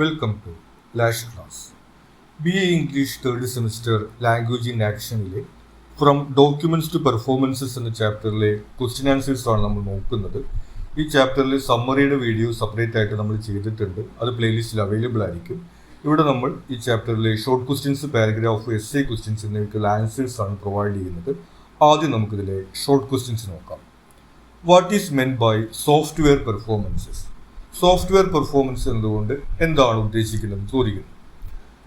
Welcome to lash class. BA English third semester language in ആക്ഷനിലെ from documents to performances എന്ന ചാപ്റ്ററിലെ question answers ആണ് നമ്മൾ നോക്കുന്നത്. ഈ ചാപ്റ്ററിൽ സമ്മറിയുടെ വീഡിയോ സെപ്പറേറ്റ് ആയിട്ട് നമ്മൾ ചെയ്തിട്ടുണ്ട്. അത് പ്ലേലിസ്റ്റിൽ അവൈലബിൾ ആയിരിക്കും. ഇവിടെ നമ്മൾ ഈ ചാപ്റ്ററിലെ short questions, paragraph, essay questions എന്നിവയ്ക്കുള്ള ആൻസേഴ്സ് ആണ് പ്രൊവൈഡ് ചെയ്യുന്നത്. ആദ്യം നമുക്കിതിലെ ഷോർട്ട് ക്വസ്റ്റ്യൻസ് നോക്കാം. What is meant by software performances? Software performance എന്നതുകൊണ്ട് എന്താണ് ഉദ്ദേശിക്കുന്നത് ചോദിക്കുന്നു.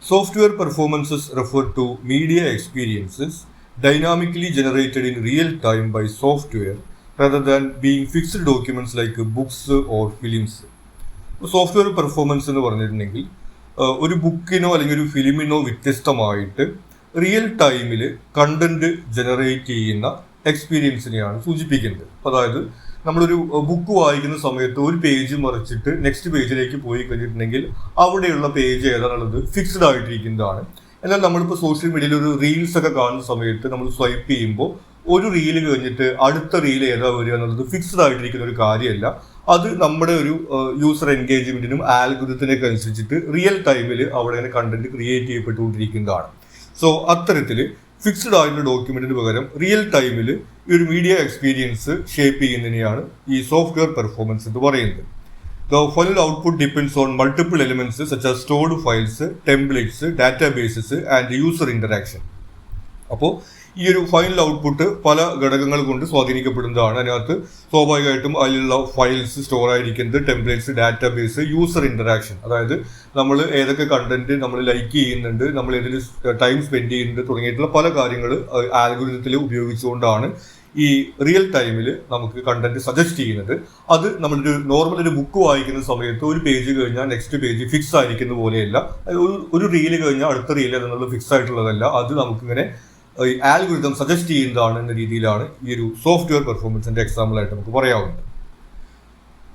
Software performances refer to media experiences dynamically generated in real time by software rather than being fixed documents like books or films. Software performance എന്ന് പറഞ്ഞിട്ടുണ്ടെങ്കിൽ ഒരു ബുക്കിനോ അല്ലെങ്കിൽ ഒരു ഫിലിമിനോ വ്യത്യസ്തമായിട്ട് റിയൽ ടൈമിൽ കണ്ടന്റ് ജനറേറ്റ് ചെയ്യുന്ന എക്സ്പീരിയൻസിനെയാണ് സൂചിപ്പിക്കുന്നത്. അതായത് നമ്മളൊരു ബുക്ക് വായിക്കുന്ന സമയത്ത് ഒരു പേജ് മറിച്ചിട്ട് നെക്സ്റ്റ് പേജിലേക്ക് പോയി കഴിഞ്ഞിട്ടുണ്ടെങ്കിൽ അവിടെയുള്ള പേജ് ഏതാണുള്ളത് ഫിക്സ്ഡ് ആയിട്ടിരിക്കുന്നതാണ്. എന്നാൽ നമ്മളിപ്പോൾ സോഷ്യൽ മീഡിയയിൽ ഒരു റീൽസ് ഒക്കെ കാണുന്ന സമയത്ത് നമ്മൾ സ്വൈപ്പ് ചെയ്യുമ്പോൾ ഒരു റീല് കഴിഞ്ഞിട്ട് അടുത്ത റീൽ ഏതാ വരിക എന്നുള്ളത് ഫിക്സ്ഡ് ആയിട്ടിരിക്കുന്ന ഒരു കാര്യമല്ല. അത് നമ്മുടെ ഒരു യൂസർ എൻഗേജ്മെന്റിനും ആൽഗോരിതത്തിനൊക്കെ അനുസരിച്ചിട്ട് റിയൽ ടൈമിൽ അവിടെ അങ്ങനെ കണ്ടന്റ് ക്രിയേറ്റ് ചെയ്യപ്പെട്ടുകൊണ്ടിരിക്കുന്നതാണ്. സോ അത്തരത്തിൽ ഫിക്സ്ഡ് ആയിട്ടുള്ള ഡോക്യുമെന്റിന് പകരം റിയൽ ടൈമിൽ ഈ ഒരു മീഡിയ എക്സ്പീരിയൻസ് ഷേപ്പ് ചെയ്യുന്നതിനെയാണ് ഈ സോഫ്റ്റ്വെയർ പെർഫോമൻസ് എന്ന് പറയുന്നത്. The final output depends on multiple elements such as stored files, templates, databases and user interaction. അപ്പോൾ ഈ ഒരു ഫൈനൽ ഔട്ട്പുട്ട് പല ഘടകങ്ങൾ കൊണ്ട് സ്വാധീനിക്കപ്പെടുന്നതാണ്. അതിനകത്ത് സ്വാഭാവികമായിട്ടും അതിലുള്ള ഫയൽസ് സ്റ്റോർ ആയിരിക്കുന്നത്, ടെംപ്ലേറ്റ്സ്, ഡാറ്റാബേസ്, യൂസർ ഇന്ററാക്ഷൻ, അതായത് നമ്മൾ ഏതൊക്കെ കണ്ടന്റ് നമ്മൾ ലൈക്ക് ചെയ്യുന്നുണ്ട്, നമ്മൾ ഏതിൽ ടൈം സ്പെൻഡ് ചെയ്യുന്നുണ്ട് തുടങ്ങിയിട്ടുള്ള പല കാര്യങ്ങൾ ആൽഗോരിതത്തിൽ ഉപയോഗിച്ചുകൊണ്ടാണ് ഈ റിയൽ ടൈമിൽ നമുക്ക് കണ്ടന്റ് സജസ്റ്റ് ചെയ്യുന്നത്. അത് നമ്മളൊരു നോർമൽ ഒരു ബുക്ക് വായിക്കുന്ന സമയത്ത് ഒരു പേജ് കഴിഞ്ഞാൽ നെക്സ്റ്റ് പേജ് ഫിക്സ് ആയിരിക്കുന്ന പോലെയല്ല. ഒരു റീല് കഴിഞ്ഞാൽ അടുത്ത റീൽ എന്നുള്ളത് ഫിക്സ് ആയിട്ടുള്ളതല്ല. അത് നമുക്കിങ്ങനെ ആൽഗോരിതം സജസ്റ്റ് ചെയ്യുന്നതാണ് എന്ന രീതിയിലാണ് ഈ ഒരു സോഫ്റ്റ്വെയർ പെർഫോമൻസിന്റെ എക്സാമ്പിൾ ആയിട്ട് നമുക്ക് പറയാവുന്നത്.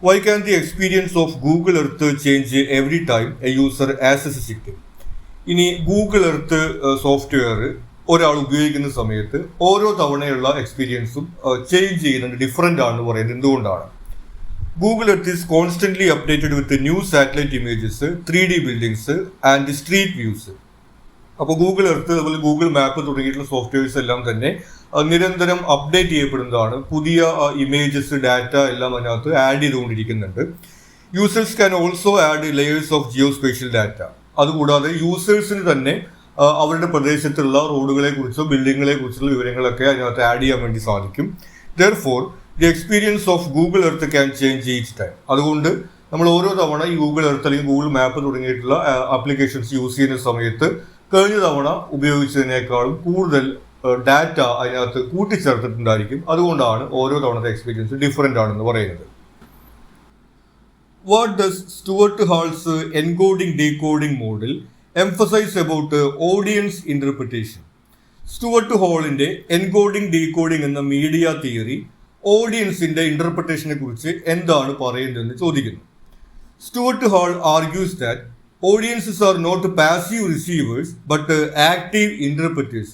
Why can the experience of Google Earth change every time a user access it? ഇനി ഗൂഗിൾ എർത്ത് സോഫ്റ്റ്വെയർ ഒരാൾ ഉപയോഗിക്കുന്ന സമയത്ത് ഓരോ തവണയുള്ള എക്സ്പീരിയൻസും ചേഞ്ച് ചെയ്യുന്നുണ്ട്, ഡിഫറെൻ്റ് ആണെന്ന് പറയുന്നത് എന്തുകൊണ്ടാണ്? Google Earth is constantly updated with new satellite images, 3D buildings and street views. അപ്പോൾ ഗൂഗിൾ എർത്ത് അതുപോലെ ഗൂഗിൾ മാപ്പ് തുടങ്ങിയിട്ടുള്ള സോഫ്റ്റ്വെയർസ് എല്ലാം തന്നെ നിരന്തരം അപ്ഡേറ്റ് ചെയ്യപ്പെടുന്നതാണ്. പുതിയ ഇമേജസ്, ഡാറ്റ എല്ലാം അതിനകത്ത് ആഡ് ചെയ്തുകൊണ്ടിരിക്കുന്നുണ്ട്. Users can also add layers of geospatial data. അതുകൂടാതെ യൂസേഴ്സിന് തന്നെ അവരുടെ പ്രദേശത്തുള്ള റോഡുകളെ കുറിച്ചോ ബിൽഡിങ്ങുകളെ കുറിച്ചുള്ള വിവരങ്ങളൊക്കെ അതിനകത്ത് ആഡ് ചെയ്യാൻ വേണ്ടി സാധിക്കും. Therefore the experience of Google earth can change each time. അതുകൊണ്ട് നമ്മൾ ഓരോ തവണ ഈ ഗൂഗിൾ എർത്ത് അല്ലെങ്കിൽ ഗൂഗിൾ മാപ്പ് തുടങ്ങിയിട്ടുള്ള ആപ്ലിക്കേഷൻസ് യൂസ് ചെയ്യുന്ന സമയത്ത് കഴിഞ്ഞ തവണ ഉപയോഗിച്ചതിനേക്കാളും കൂടുതൽ ഡാറ്റ അതിനകത്ത് കൂട്ടിച്ചേർത്തിട്ടുണ്ടായിരിക്കും. അതുകൊണ്ടാണ് ഓരോ തവണത്തെ എക്സ്പീരിയൻസ് ഡിഫറെൻ്റ് ആണെന്ന് പറയുന്നത്. What does Stuart Hall's encoding decoding model emphasize about audience interpretation? Stuart ഹാളിന്റെ എൻകോഡിംഗ് ഡീകോഡിംഗ് എന്ന മീഡിയ തിയറി ഓഡിയൻസിന്റെ ഇന്റർപ്രിട്ടേഷനെ കുറിച്ച് എന്താണ് പറയുന്നതെന്ന് ചോദിക്കുന്നു. Stuart Hall argues that audiences are not passive receivers but active interpreters.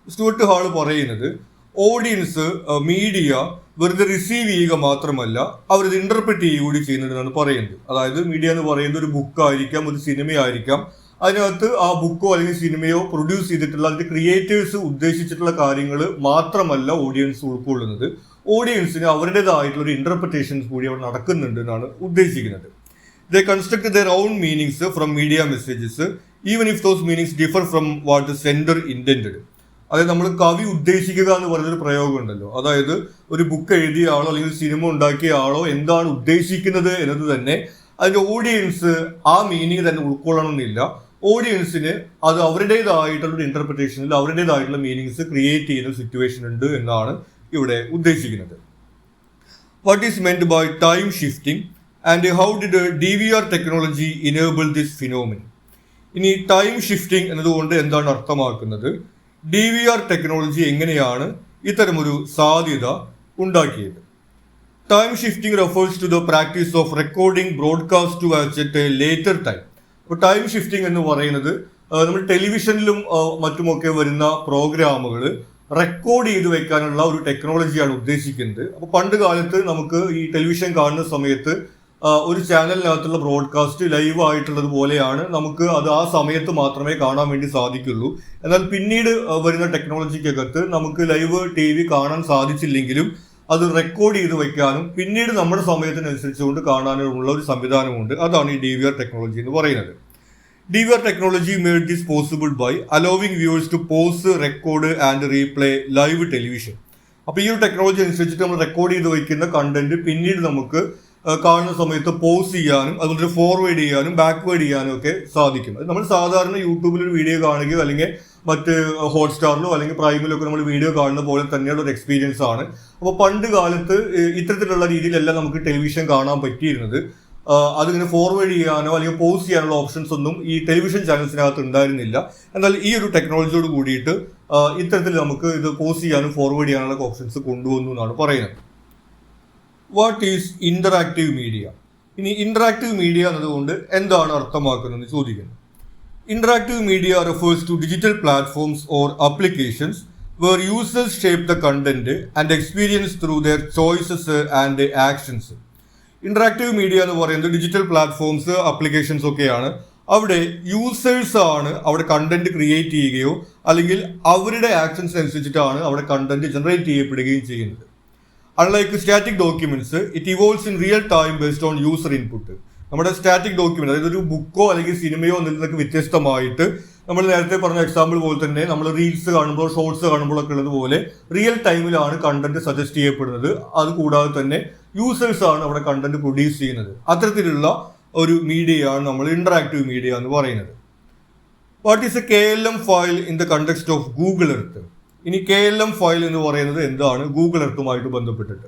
Stuart Hall പറയുന്നത് ഓഡിയൻസ് മീഡിയ വെറുതെ റിസീവ് ചെയ്യുക മാത്രമല്ല അവരത് ഇന്റർപ്രറ്റ് ചെയ്യുക കൂടി ചെയ്യുന്നുണ്ടെന്നാണ് പറയുന്നത്. അതായത് മീഡിയ എന്ന് പറയുന്നത് ഒരു ബുക്കായിരിക്കാം, ഒരു സിനിമയായിരിക്കാം. അതിനകത്ത് ആ ബുക്കോ അല്ലെങ്കിൽ സിനിമയോ പ്രൊഡ്യൂസ് ചെയ്തിട്ടുള്ള അതിന്റെ ക്രിയേറ്റേഴ്സ് ഉദ്ദേശിച്ചിട്ടുള്ള കാര്യങ്ങൾ മാത്രമല്ല ഓഡിയൻസ് ഉൾക്കൊള്ളുന്നത്. ഓഡിയൻസിന് അവരുടേതായിട്ടുള്ള ഒരു ഇന്റർപ്രിട്ടേഷൻസ് കൂടി അവിടെ നടക്കുന്നുണ്ട് എന്നാണ് ഉദ്ദേശിക്കുന്നത്. They construct their own meanings from media messages even if those meanings differ from what the sender intended. അതായത് നമ്മൾ കവി ഉദ്ദേശിക്കുക എന്ന് പറഞ്ഞൊരു പ്രയോഗം ഉണ്ടല്ലോ. അതായത് ഒരു ബുക്ക് എഴുതിയ ആളോ അല്ലെങ്കിൽ സിനിമ ഉണ്ടാക്കിയ ആളോ എന്താണ് ഉദ്ദേശിക്കുന്നത് എന്നത് തന്നെ അതിന്റെ ഓഡിയൻസ് ആ മീനിങ് തന്നെ ഉൾക്കൊള്ളണമെന്നില്ല. ഓഡിയൻസിന് അത് അവരുടേതായിട്ടുള്ള ഇന്റർപ്രിട്ടേഷനിൽ അവരുടേതായിട്ടുള്ള മീനിങ്സ് ക്രിയേറ്റ് ചെയ്യുന്ന സിറ്റുവേഷൻ ഉണ്ട് എന്നാണ് ഇവിടെ ഉദ്ദേശിക്കുന്നത്. What is meant by time shifting and how did DVR technology enable this phenomenon? ഇനി ടൈം ഷിഫ്റ്റിംഗ് എന്നതുകൊണ്ട് എന്താണ് അർത്ഥമാക്കുന്നത്? DVR ടെക്നോളജി എങ്ങനെയാണ് ഇത്തരമൊരു സാധ്യത ഉണ്ടാക്കിയത്? Time shifting refers to the practice of recording broadcast to watch at a later time. അപ്പോൾ time shifting എന്ന് പറയുന്നത് നമ്മൾ ടെലിവിഷനിലും മറ്റുമൊക്കെ വരുന്ന പ്രോഗ്രാമുകൾ റെക്കോർഡ് ചെയ്ത് വെക്കാനുള്ള ഒരു ടെക്നോളജിയാണ് ഉദ്ദേശിക്കുന്നത്. അപ്പോൾ പണ്ട് കാലത്ത് നമുക്ക് ഈ ടെലിവിഷൻ കാണുന്ന സമയത്ത് ഒരു ചാനലിനകത്തുള്ള ബ്രോഡ്കാസ്റ്റ് ലൈവ് ആയിട്ടുള്ളത് പോലെയാണ് നമുക്ക് അത് ആ സമയത്ത് മാത്രമേ കാണാൻ വേണ്ടി സാധിക്കുള്ളൂ. എന്നാൽ പിന്നീട് വരുന്ന ടെക്നോളജിക്കകത്ത് നമുക്ക് ലൈവ് TV കാണാൻ സാധിച്ചില്ലെങ്കിലും അത് റെക്കോർഡ് ചെയ്ത് വെക്കാനും പിന്നീട് നമ്മുടെ സമയത്തിനനുസരിച്ചുകൊണ്ട് കാണാനുള്ള ഒരു സംവിധാനമുണ്ട്. അതാണ് ഈ DVR ടെക്നോളജി എന്ന് പറയുന്നത്. DVR technology made this possible by allowing viewers to pause, record and replay live television. അപ്പോൾ ഈ ഒരു ടെക്നോളജി അനുസരിച്ചിട്ട് നമ്മൾ റെക്കോർഡ് ചെയ്ത് വയ്ക്കുന്ന കണ്ടന്റ് പിന്നീട് നമുക്ക് കാണുന്ന സമയത്ത് പോസ് ചെയ്യാനും അതുപോലെ ഫോർവേഡ് ചെയ്യാനും ബാക്ക്വേഡ് ചെയ്യാനും ഒക്കെ സാധിക്കും. നമ്മൾ സാധാരണ യൂട്യൂബിൽ ഒരു വീഡിയോ കാണുകയോ അല്ലെങ്കിൽ മറ്റ് ഹോട്ട്സ്റ്റാറിലോ അല്ലെങ്കിൽ പ്രൈമിലോ ഒക്കെ നമ്മൾ വീഡിയോ കാണുന്ന പോലെ തന്നെയുള്ള ഒരു എക്സ്പീരിയൻസ് ആണ്. അപ്പോൾ പണ്ട് കാലത്ത് ഇത്തരത്തിലുള്ള രീതിയിലല്ല നമുക്ക് ടെലിവിഷൻ കാണാൻ പറ്റിയിരുന്നത്. അതിങ്ങനെ ഫോർവേഡ് ചെയ്യാനോ അല്ലെങ്കിൽ പോസ് ചെയ്യാനുള്ള ഓപ്ഷൻസ് ഒന്നും ഈ ടെലിവിഷൻ ചാനൽസിനകത്ത് ഉണ്ടായിരുന്നില്ല. എന്നാൽ ഈ ഒരു ടെക്നോളജിയോട് കൂടിയിട്ട് ഇത്തരത്തിൽ നമുക്ക് ഇത് പോസ് ചെയ്യാനും ഫോർവേഡ് ചെയ്യാനുള്ള ഓപ്ഷൻസ് കൊണ്ടുവന്നു എന്നാണ് പറയുന്നത്. What is interactive media? ഇനി ഇന്ററാക്റ്റീവ് മീഡിയ എന്നതുകൊണ്ട് എന്താണ് അർത്ഥമാക്കുന്നതെന്ന് ചോദിക്കുന്നു. Interactive media refers to digital platforms or applications where users shape the content and experience through their choices and actions. Interactive media എന്ന് പറയുന്നത് ഡിജിറ്റൽ പ്ലാറ്റ്ഫോംസ്, അപ്ലിക്കേഷൻസ് ഒക്കെയാണ്. അവിടെ users ആണ് അവിടെ കണ്ടന്റ് ക്രിയേറ്റ് ചെയ്യുകയോ അല്ലെങ്കിൽ അവരുടെ ആക്ഷൻസ് അനുസരിച്ചിട്ടാണ് അവിടെ കണ്ടന്റ് ജനറേറ്റ് ചെയ്യപ്പെടുകയും ചെയ്യുന്നത്. Unlike static documents, it evolves in real time based on user input. നമ്മുടെ സ്റ്റാറ്റിക് ഡോക്യുമെന്റ്, അതായത് ഒരു ബുക്കോ അല്ലെങ്കിൽ സിനിമയോ എന്നതിനൊക്കെ വ്യത്യസ്തമായിട്ട് നമ്മൾ നേരത്തെ പറഞ്ഞ എക്സാമ്പിൾ പോലെ തന്നെ നമ്മൾ റീൽസ് കാണുമ്പോൾ, ഷോർട്സ് കാണുമ്പോഴൊക്കെ ഉള്ളതുപോലെ റിയൽ ടൈമിലാണ് കണ്ടന്റ് സജസ്റ്റ് ചെയ്യപ്പെടുന്നത്. അതുകൂടാതെ തന്നെ യൂസേഴ്സ് ആണ് അവിടെ കണ്ടന്റ് പ്രൊഡ്യൂസ് ചെയ്യുന്നത്. അത്തരത്തിലുള്ള ഒരു മീഡിയയാണ് നമ്മൾ ഇന്ററാക്റ്റീവ് മീഡിയ എന്ന് പറയുന്നത്. What is A KLM file in the context of Google earth? ഇനി KLM ഫയൽ എന്ന് പറയുന്നത് എന്താണ് ഗൂഗിൾ എർത്തുമായിട്ട് ബന്ധപ്പെട്ടിട്ട്?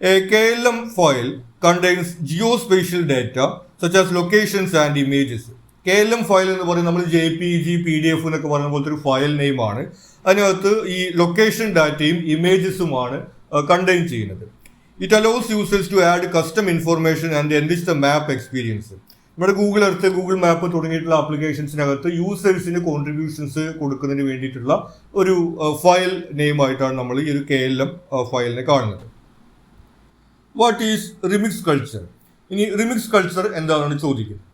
A KLM file contains geospatial data such as locations and images. KLM file എന്ന് പറയുന്നത് നമ്മൾ JPG, PDF എന്നൊക്കെ പറയുന്ന പോലത്തെ ഒരു ഫയൽ നെയിം ആണ്. അതിനകത്ത് ഈ ലൊക്കേഷൻ ഡാറ്റയും ഇമേജസുമാണ് കണ്ടെയ്ൻ ചെയ്യുന്നത്. It allows users to add custom information and enrich the map experience. നമ്മുടെ ഗൂഗിൾ എർത്ത്, ഗൂഗിൾ മാപ്പ് തുടങ്ങിയിട്ടുള്ള ആപ്ലിക്കേഷൻസിനകത്ത് യൂസേഴ്സിന് കോൺട്രിബ്യൂഷൻസ് കൊടുക്കുന്നതിന് വേണ്ടിയിട്ടുള്ള ഒരു ഫയൽ നെയിമായിട്ടാണ് നമ്മൾ ഈ ഒരു KLM ഫയലിനെ കാണുന്നത്. What is remix culture? ഇനി റിമിക്സ് കൾച്ചർ എന്താണെന്ന് ചോദിക്കുന്നത്.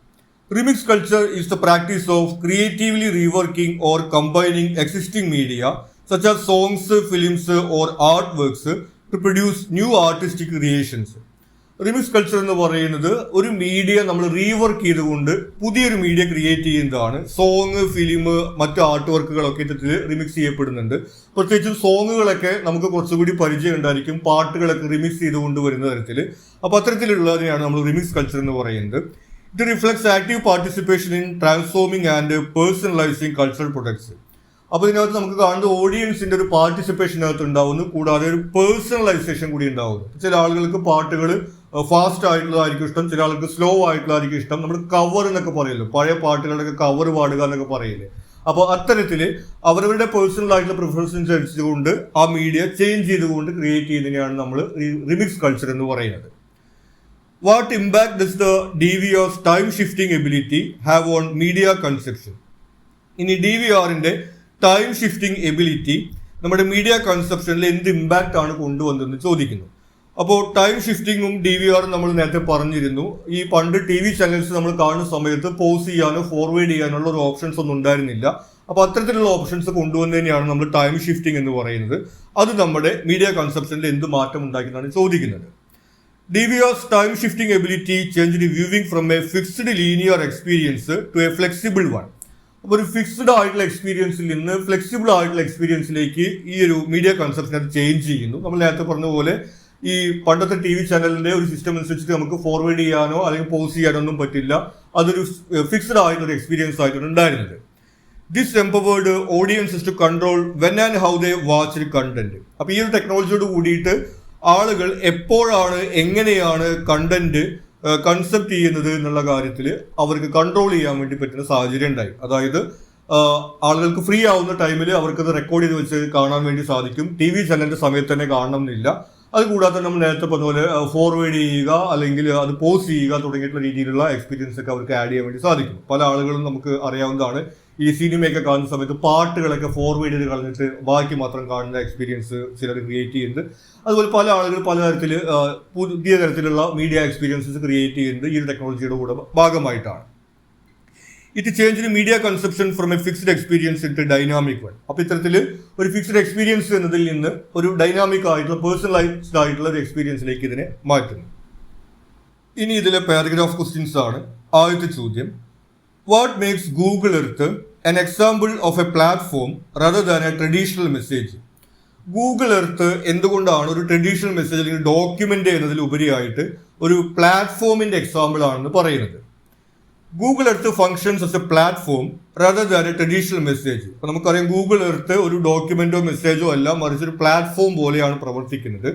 Remix culture is the practice of creatively reworking or combining existing media such as songs, films or art works to produce new artistic creations. Remix culture എന്ന് പറയുന്നത് ഒരു media നമ്മൾ rework ചെയ്തുകൊണ്ട് പുതിയൊരു media create ചെയ്യുന്നതാണ്. Song, film, മറ്റു art വർക്കുകളൊക്കെ ഇത്തരത്തിൽ റിമിക്സ് ചെയ്യപ്പെടുന്നുണ്ട്. പ്രത്യേകിച്ചും സോങ്ങുകളൊക്കെ നമുക്ക് കുറച്ചുകൂടി പരിചയം ഉണ്ടായിരിക്കും, പാട്ടുകളൊക്കെ റിമിക്സ് ചെയ്തുകൊണ്ട് വരുന്ന തരത്തിൽ. അപ്പോൾ അത്തരത്തിലുള്ളതിനെയാണ് നമ്മൾ റിമിക്സ് കൾച്ചർ എന്ന് പറയുന്നത്. It reflects active participation in transforming and personalising cultural products. അപ്പോൾ ഇതിനകത്ത് നമുക്ക് കാണുന്നത് ഓഡിയൻസിന്റെ ഒരു പാർട്ടിസിപ്പേഷനകത്ത് ഉണ്ടാവുന്നു, കൂടാതെ ഒരു പേഴ്സണലൈസേഷൻ കൂടി ഉണ്ടാവുന്നു. ചില ആളുകൾക്ക് പാട്ടുകൾ ഫാസ്റ്റ് ആയിട്ടുള്ളതായിരിക്കും ഇഷ്ടം, ചില ആൾക്ക് സ്ലോ ആയിട്ടുള്ളതായിരിക്കും ഇഷ്ടം. നമ്മൾ കവർ എന്നൊക്കെ പറയുമല്ലോ, പഴയ പാട്ടുകളുടെ കവർ പാടുക എന്നൊക്കെ പറയില്ലേ. അപ്പോൾ അത്തരത്തിൽ അവരവരുടെ പേഴ്സണൽ ആയിട്ടുള്ള പ്രിഫറൻസ് അനുസരിച്ചുകൊണ്ട് ആ മീഡിയ ചേഞ്ച് ചെയ്തുകൊണ്ട് ക്രിയേറ്റ് ചെയ്യുന്നതിനെയാണ് നമ്മൾ റിമിക്സ് കൾച്ചർ എന്ന് പറയുന്നത്. What impact does the DVR's time shifting ability have on media conception? ഇനി DVRന്റെ ടൈം ഷിഫ്റ്റിംഗ് എബിലിറ്റി നമ്മുടെ മീഡിയ കൺസെപ്ഷനിൽ എന്ത് ഇമ്പാക്റ്റ് ആണ് കൊണ്ടുവന്നതെന്ന് ചോദിക്കുന്നു. അപ്പോൾ ടൈം ഷിഫ്റ്റിങ്ങും DVRും നമ്മൾ നേരത്തെ പറഞ്ഞിരുന്നു. ഈ പണ്ട് TV ചാനൽസ് നമ്മൾ കാണുന്ന സമയത്ത് പോസ് ചെയ്യാനോ ഫോർവേഡ് ചെയ്യാനുള്ള ഒരു ഓപ്ഷൻസ് ഒന്നും ഉണ്ടായിരുന്നില്ല. അപ്പോൾ അത്തരത്തിലുള്ള ഓപ്ഷൻസ് കൊണ്ടുവന്നതിനെയാണ് നമ്മൾ ടൈം ഷിഫ്റ്റിംഗ് എന്ന് പറയുന്നത്. അത് നമ്മുടെ മീഡിയ കൺസെപ്ഷനിൽ എന്ത് മാറ്റം ഉണ്ടാക്കിയെന്നാണ് ചോദിക്കുന്നത്. DVR's time shifting ability changed viewing from a fixed linear experience to a flexible one. അപ്പോൾ ഒരു ഫിക്സ്ഡ് ആയിട്ടുള്ള എക്സ്പീരിയൻസിൽ നിന്ന് ഫ്ലെക്സിബിൾ ആയിട്ടുള്ള എക്സ്പീരിയൻസിലേക്ക് ഈ ഒരു മീഡിയ കൺസെപ്ഷൻ അത് ചേഞ്ച് ചെയ്യുന്നു. നമ്മൾ നേരത്തെ പറഞ്ഞ പോലെ ഈ പണ്ടത്തെ TV ചാനലിന്റെ ഒരു സിസ്റ്റം അനുസരിച്ചിട്ട് നമുക്ക് ഫോർവേഡ് ചെയ്യാനോ അല്ലെങ്കിൽ പോസ് ചെയ്യാനോ ഒന്നും പറ്റില്ല. അതൊരു ഫിക്സ്ഡ് ആയിട്ടുള്ള എക്സ്പീരിയൻസ് ആയിട്ടാണ് ഉണ്ടായിരുന്നത്. This empowered audiences to control when and how they watch content. അപ്പോൾ ഈ ഒരു ടെക്നോളജിയോട് കൂടിയിട്ട് ആളുകൾ എപ്പോഴാണ് എങ്ങനെയാണ് കണ്ടന്റ് കൺസെപ്റ്റ് ചെയ്യുന്നത് എന്നുള്ള കാര്യത്തിൽ അവർക്ക് കൺട്രോൾ ചെയ്യാൻ വേണ്ടി പറ്റുന്ന സാഹചര്യം ഉണ്ടായി. അതായത് ആളുകൾക്ക് ഫ്രീ ആവുന്ന ടൈമിൽ അവർക്കത് റെക്കോർഡ് ചെയ്ത് വെച്ച് കാണാൻ വേണ്ടി സാധിക്കും. TV ചാനലിന്റെ സമയത്ത് തന്നെ കാണണം എന്നില്ല. അതുകൂടാതെ നമ്മൾ നേരത്തെ പറഞ്ഞ പോലെ ഫോർവേഡ് ചെയ്യുക അല്ലെങ്കിൽ അത് പോസ്റ്റ് ചെയ്യുക തുടങ്ങിയിട്ടുള്ള രീതിയിലുള്ള എക്സ്പീരിയൻസ് ഒക്കെ അവർക്ക് ആഡ് ചെയ്യാൻ വേണ്ടി സാധിക്കും. പല ആളുകളും നമുക്ക് അറിയാവുന്നതാണ് ഈ സിനിമയൊക്കെ കാണുന്ന സമയത്ത് പാട്ടുകളൊക്കെ ഫോർവേഡ് ചെയ്ത് കളഞ്ഞിട്ട് ബാക്കി മാത്രം കാണുന്ന എക്സ്പീരിയൻസ് ചിലർ ക്രിയേറ്റ് ചെയ്യുന്നുണ്ട്. അതുപോലെ പല ആളുകൾ പലതരത്തിൽ പുതിയ തരത്തിലുള്ള മീഡിയ എക്സ്പീരിയൻസസ് ക്രിയേറ്റ് ചെയ്യുന്നത് ഈ ഒരു ടെക്നോളജിയുടെ കൂടെ ഭാഗമായിട്ടാണ്. It change media conception from a fixed experience into dynamic one. അപ്പോൾ ഇത്തരത്തിൽ ഒരു ഫിക്സ്ഡ് എക്സ്പീരിയൻസ് എന്നതിൽ നിന്ന് ഒരു ഡൈനാമിക് ആയിട്ടുള്ള പേഴ്സണലൈസ്ഡ് ആയിട്ടുള്ള ഒരു എക്സ്പീരിയൻസിലേക്ക് ഇതിനെ മാറ്റുന്നു. ഇനി ഇതിലെ പാരഗ്രാഫ് ക്വസ്റ്റ്യൻസ് ആണ്. ആദ്യത്തെ ചോദ്യം, what makes Google earth an example of a platform rather than a traditional message? Google earth എന്തുകൊണ്ടാണ് ഒരു ട്രഡീഷണൽ മെസ്സേജ് അല്ലെങ്കിൽ ഡോക്യുമെന്റ് എന്നതിൽ ഉപരിയായിട്ട് ഒരു പ്ലാറ്റ്ഫോമിന്റെ എക്സാമ്പിൾ ആണെന്ന് പറയുന്നത്? Google earth functions as A platform rather than A traditional message. അപ്പോൾ നമുക്കറിയാം ഗൂഗിൾ എർത്ത് ഒരു ഡോക്യുമെന്റോ മെസ്സേജോ അല്ല, മറിച്ച് ഒരു പ്ലാറ്റ്ഫോം പോലെയാണ് പ്രവർത്തിക്കുന്നത്.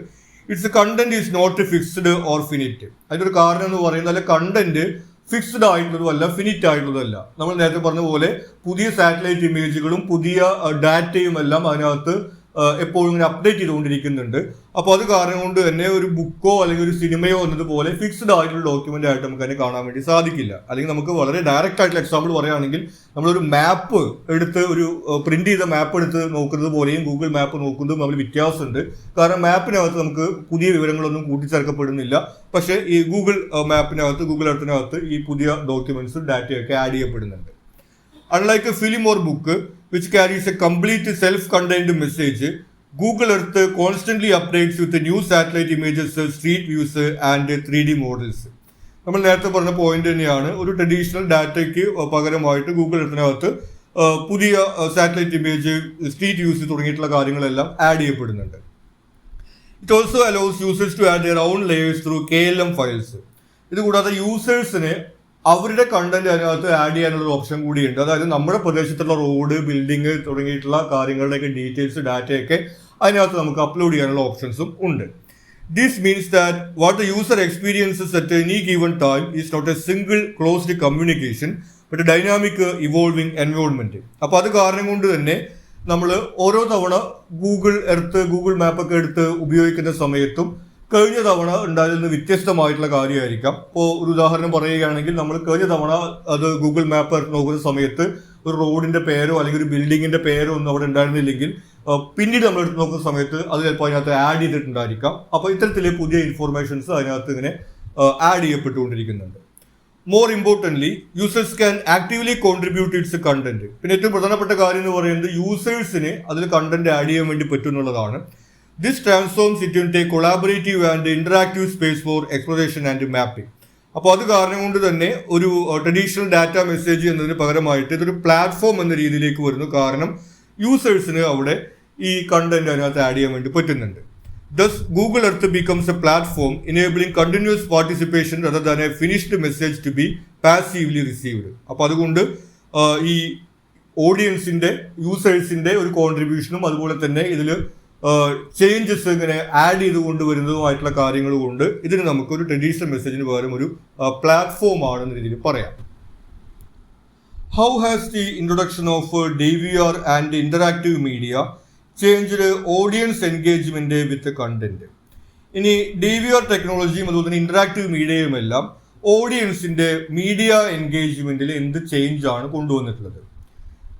Its content is not fixed or finite. അതിൻ്റെ ഒരു കാരണം എന്ന് പറയുന്നത് അല്ല, കണ്ടന്റ് ഫിക്സ്ഡ് ആയിട്ടുള്ളതല്ല, ഫിനിറ്റ് ആയിട്ടുള്ളതല്ല. നമ്മൾ നേരത്തെ പറഞ്ഞ പോലെ പുതിയ സാറ്റലൈറ്റ് ഇമേജുകളും പുതിയ ഡാറ്റയും എല്ലാം അതിനകത്ത് എപ്പോഴും ഇങ്ങനെ അപ്ഡേറ്റ് ചെയ്തുകൊണ്ടിരിക്കുന്നുണ്ട്. അപ്പോൾ അത് കാരണം കൊണ്ട് തന്നെ ഒരു ബുക്കോ അല്ലെങ്കിൽ ഒരു സിനിമയോ എന്നതുപോലെ ഫിക്സ്ഡ് ആയിട്ടുള്ള ഡോക്യുമെന്റ് ആയിട്ട് നമുക്ക് അതിനെ കാണാൻ വേണ്ടി സാധിക്കില്ല. അല്ലെങ്കിൽ നമുക്ക് വളരെ ഡയറക്റ്റ് ആയിട്ടുള്ള എക്സാമ്പിൾ പറയുകയാണെങ്കിൽ നമ്മളൊരു മാപ്പ് എടുത്ത് ഒരു പ്രിന്റ് ചെയ്ത മാപ്പ് എടുത്ത് നോക്കുന്നത് പോലെയും ഗൂഗിൾ മാപ്പ് നോക്കുന്നതും തമ്മിൽ വ്യത്യാസമുണ്ട്. കാരണം മാപ്പിനകത്ത് നമുക്ക് പുതിയ വിവരങ്ങളൊന്നും കൂട്ടിച്ചേർക്കപ്പെടുന്നില്ല. പക്ഷേ ഈ ഗൂഗിൾ മാപ്പിനകത്ത്, ഗൂഗിൾ എർത്തിനകത്ത് ഈ പുതിയ ഡോക്യുമെന്റ്സും ഡാറ്റയൊക്കെ ആഡ് ചെയ്യപ്പെടുന്നുണ്ട്. Unlike a film or book, which carries a complete self-contained message, Google Earth constantly updates with new satellite images, street views and 3D models. നമ്മൾ നേരത്തെ പറഞ്ഞ പോയിന്റ് തന്നെയാണ്. ഒരു ട്രഡീഷണൽ ഡാറ്റയ്ക്ക് പകരമായിട്ട് ഗൂഗിൾ എർത്തിനകത്ത് പുതിയ സാറ്റലൈറ്റ് ഇമേജ്, സ്ട്രീറ്റ് വ്യൂസ് തുടങ്ങിയിട്ടുള്ള കാര്യങ്ങളെല്ലാം ആഡ് ചെയ്യപ്പെടുന്നുണ്ട്. It also allows users to add their own layers through KLM files. ഇത് കൂടാതെ യൂസേഴ്സിന് അവരുടെ കണ്ടന്റ് അതിനകത്ത് ആഡ് ചെയ്യാനുള്ള ഒരു ഓപ്ഷൻ കൂടിയുണ്ട്. അതായത് നമ്മുടെ പ്രദേശത്തുള്ള റോഡ്, ബിൽഡിംഗ് തുടങ്ങിയിട്ടുള്ള കാര്യങ്ങളുടെയൊക്കെ ഡീറ്റെയിൽസ്, ഡാറ്റയൊക്കെ അതിനകത്ത് നമുക്ക് അപ്ലോഡ് ചെയ്യാനുള്ള ഓപ്ഷൻസും ഉണ്ട്. This means that what the user experiences at any given time is not a single closed communication but a dynamic evolving environment. അപ്പോൾ അത് കാരണം കൊണ്ട് തന്നെ നമ്മൾ ഓരോ തവണ ഗൂഗിൾ എർത്ത്, ഗൂഗിൾ മാപ്പൊക്കെ എടുത്ത് ഉപയോഗിക്കുന്ന സമയത്തും കഴിഞ്ഞ തവണ ഉണ്ടായതിൽ നിന്ന് വ്യത്യസ്തമായിട്ടുള്ള കാര്യമായിരിക്കാം. ഇപ്പോൾ ഒരു ഉദാഹരണം പറയുകയാണെങ്കിൽ, നമ്മൾ കഴിഞ്ഞ തവണ അത് ഗൂഗിൾ മാപ്പ് നോക്കുന്ന സമയത്ത് ഒരു റോഡിന്റെ പേരോ അല്ലെങ്കിൽ ഒരു ബിൽഡിങ്ങിന്റെ പേരോ ഒന്നും അവിടെ ഉണ്ടായിരുന്നില്ലെങ്കിൽ പിന്നീട് നമ്മൾ എടുത്ത് നോക്കുന്ന സമയത്ത് അത് ചിലപ്പോൾ അതിനകത്ത് ആഡ് ചെയ്തിട്ടുണ്ടായിരിക്കാം. അപ്പോൾ ഇത്തരത്തിലെ പുതിയ ഇൻഫോർമേഷൻസ് അതിനകത്ത് ഇങ്ങനെ ആഡ് ചെയ്യപ്പെട്ടുകൊണ്ടിരിക്കുന്നുണ്ട്. More importantly, users can actively contribute its content. പിന്നെ ഏറ്റവും പ്രധാനപ്പെട്ട കാര്യം എന്ന് പറയുന്നത് യൂസേഴ്സിന് അതിൽ കണ്ടന്റ് ആഡ് ചെയ്യാൻ വേണ്ടി പറ്റുന്നുള്ളതാണ്. This transforms it into a collaborative and interactive space for exploration and mapping. അപ്പോൾ അത് കാരണം കൊണ്ട് തന്നെ ഒരു ട്രഡീഷണൽ ഡാറ്റ മെസ്സേജ് എന്നതിന് പകരമായിട്ട് ഇതൊരു പ്ലാറ്റ്ഫോം എന്ന രീതിയിലേക്ക് വരുന്നു. കാരണം യൂസേഴ്സിന് അവിടെ ഈ കണ്ടന്റ് അതിനകത്ത് ആഡ് ചെയ്യാൻ വേണ്ടി പറ്റുന്നുണ്ട്. Thus, Google Earth becomes a platform enabling continuous participation rather than a finished message to be passively received. അപ്പോൾ അതുകൊണ്ട് ഈ ഓഡിയൻസിന്റെ, യൂസേഴ്സിന്റെ ഒരു കോൺട്രിബ്യൂഷനും അതുപോലെ തന്നെ ഇതിൽ ചേഞ്ചസ് ഇങ്ങനെ ആഡ് ചെയ്ത് കൊണ്ടുവരുന്നതുമായിട്ടുള്ള കാര്യങ്ങൾ കൊണ്ട് ഇതിന് നമുക്കൊരു ട്രഡീഷണൽ മെസ്സേജിന് പകരം ഒരു പ്ലാറ്റ്ഫോം ആണെന്ന രീതിയിൽ പറയാം. How has the introduction of DVR and interactive media changed audience engagement with content? ഇനി DVR ടെക്നോളജിയും അതുപോലെ തന്നെ ഇന്ററാക്റ്റീവ് മീഡിയയും എല്ലാം ഓഡിയൻസിന്റെ മീഡിയ എൻഗേജ്മെന്റിൽ എന്ത് ചേഞ്ച് ആണ് കൊണ്ടുവന്നിട്ടുള്ളത്?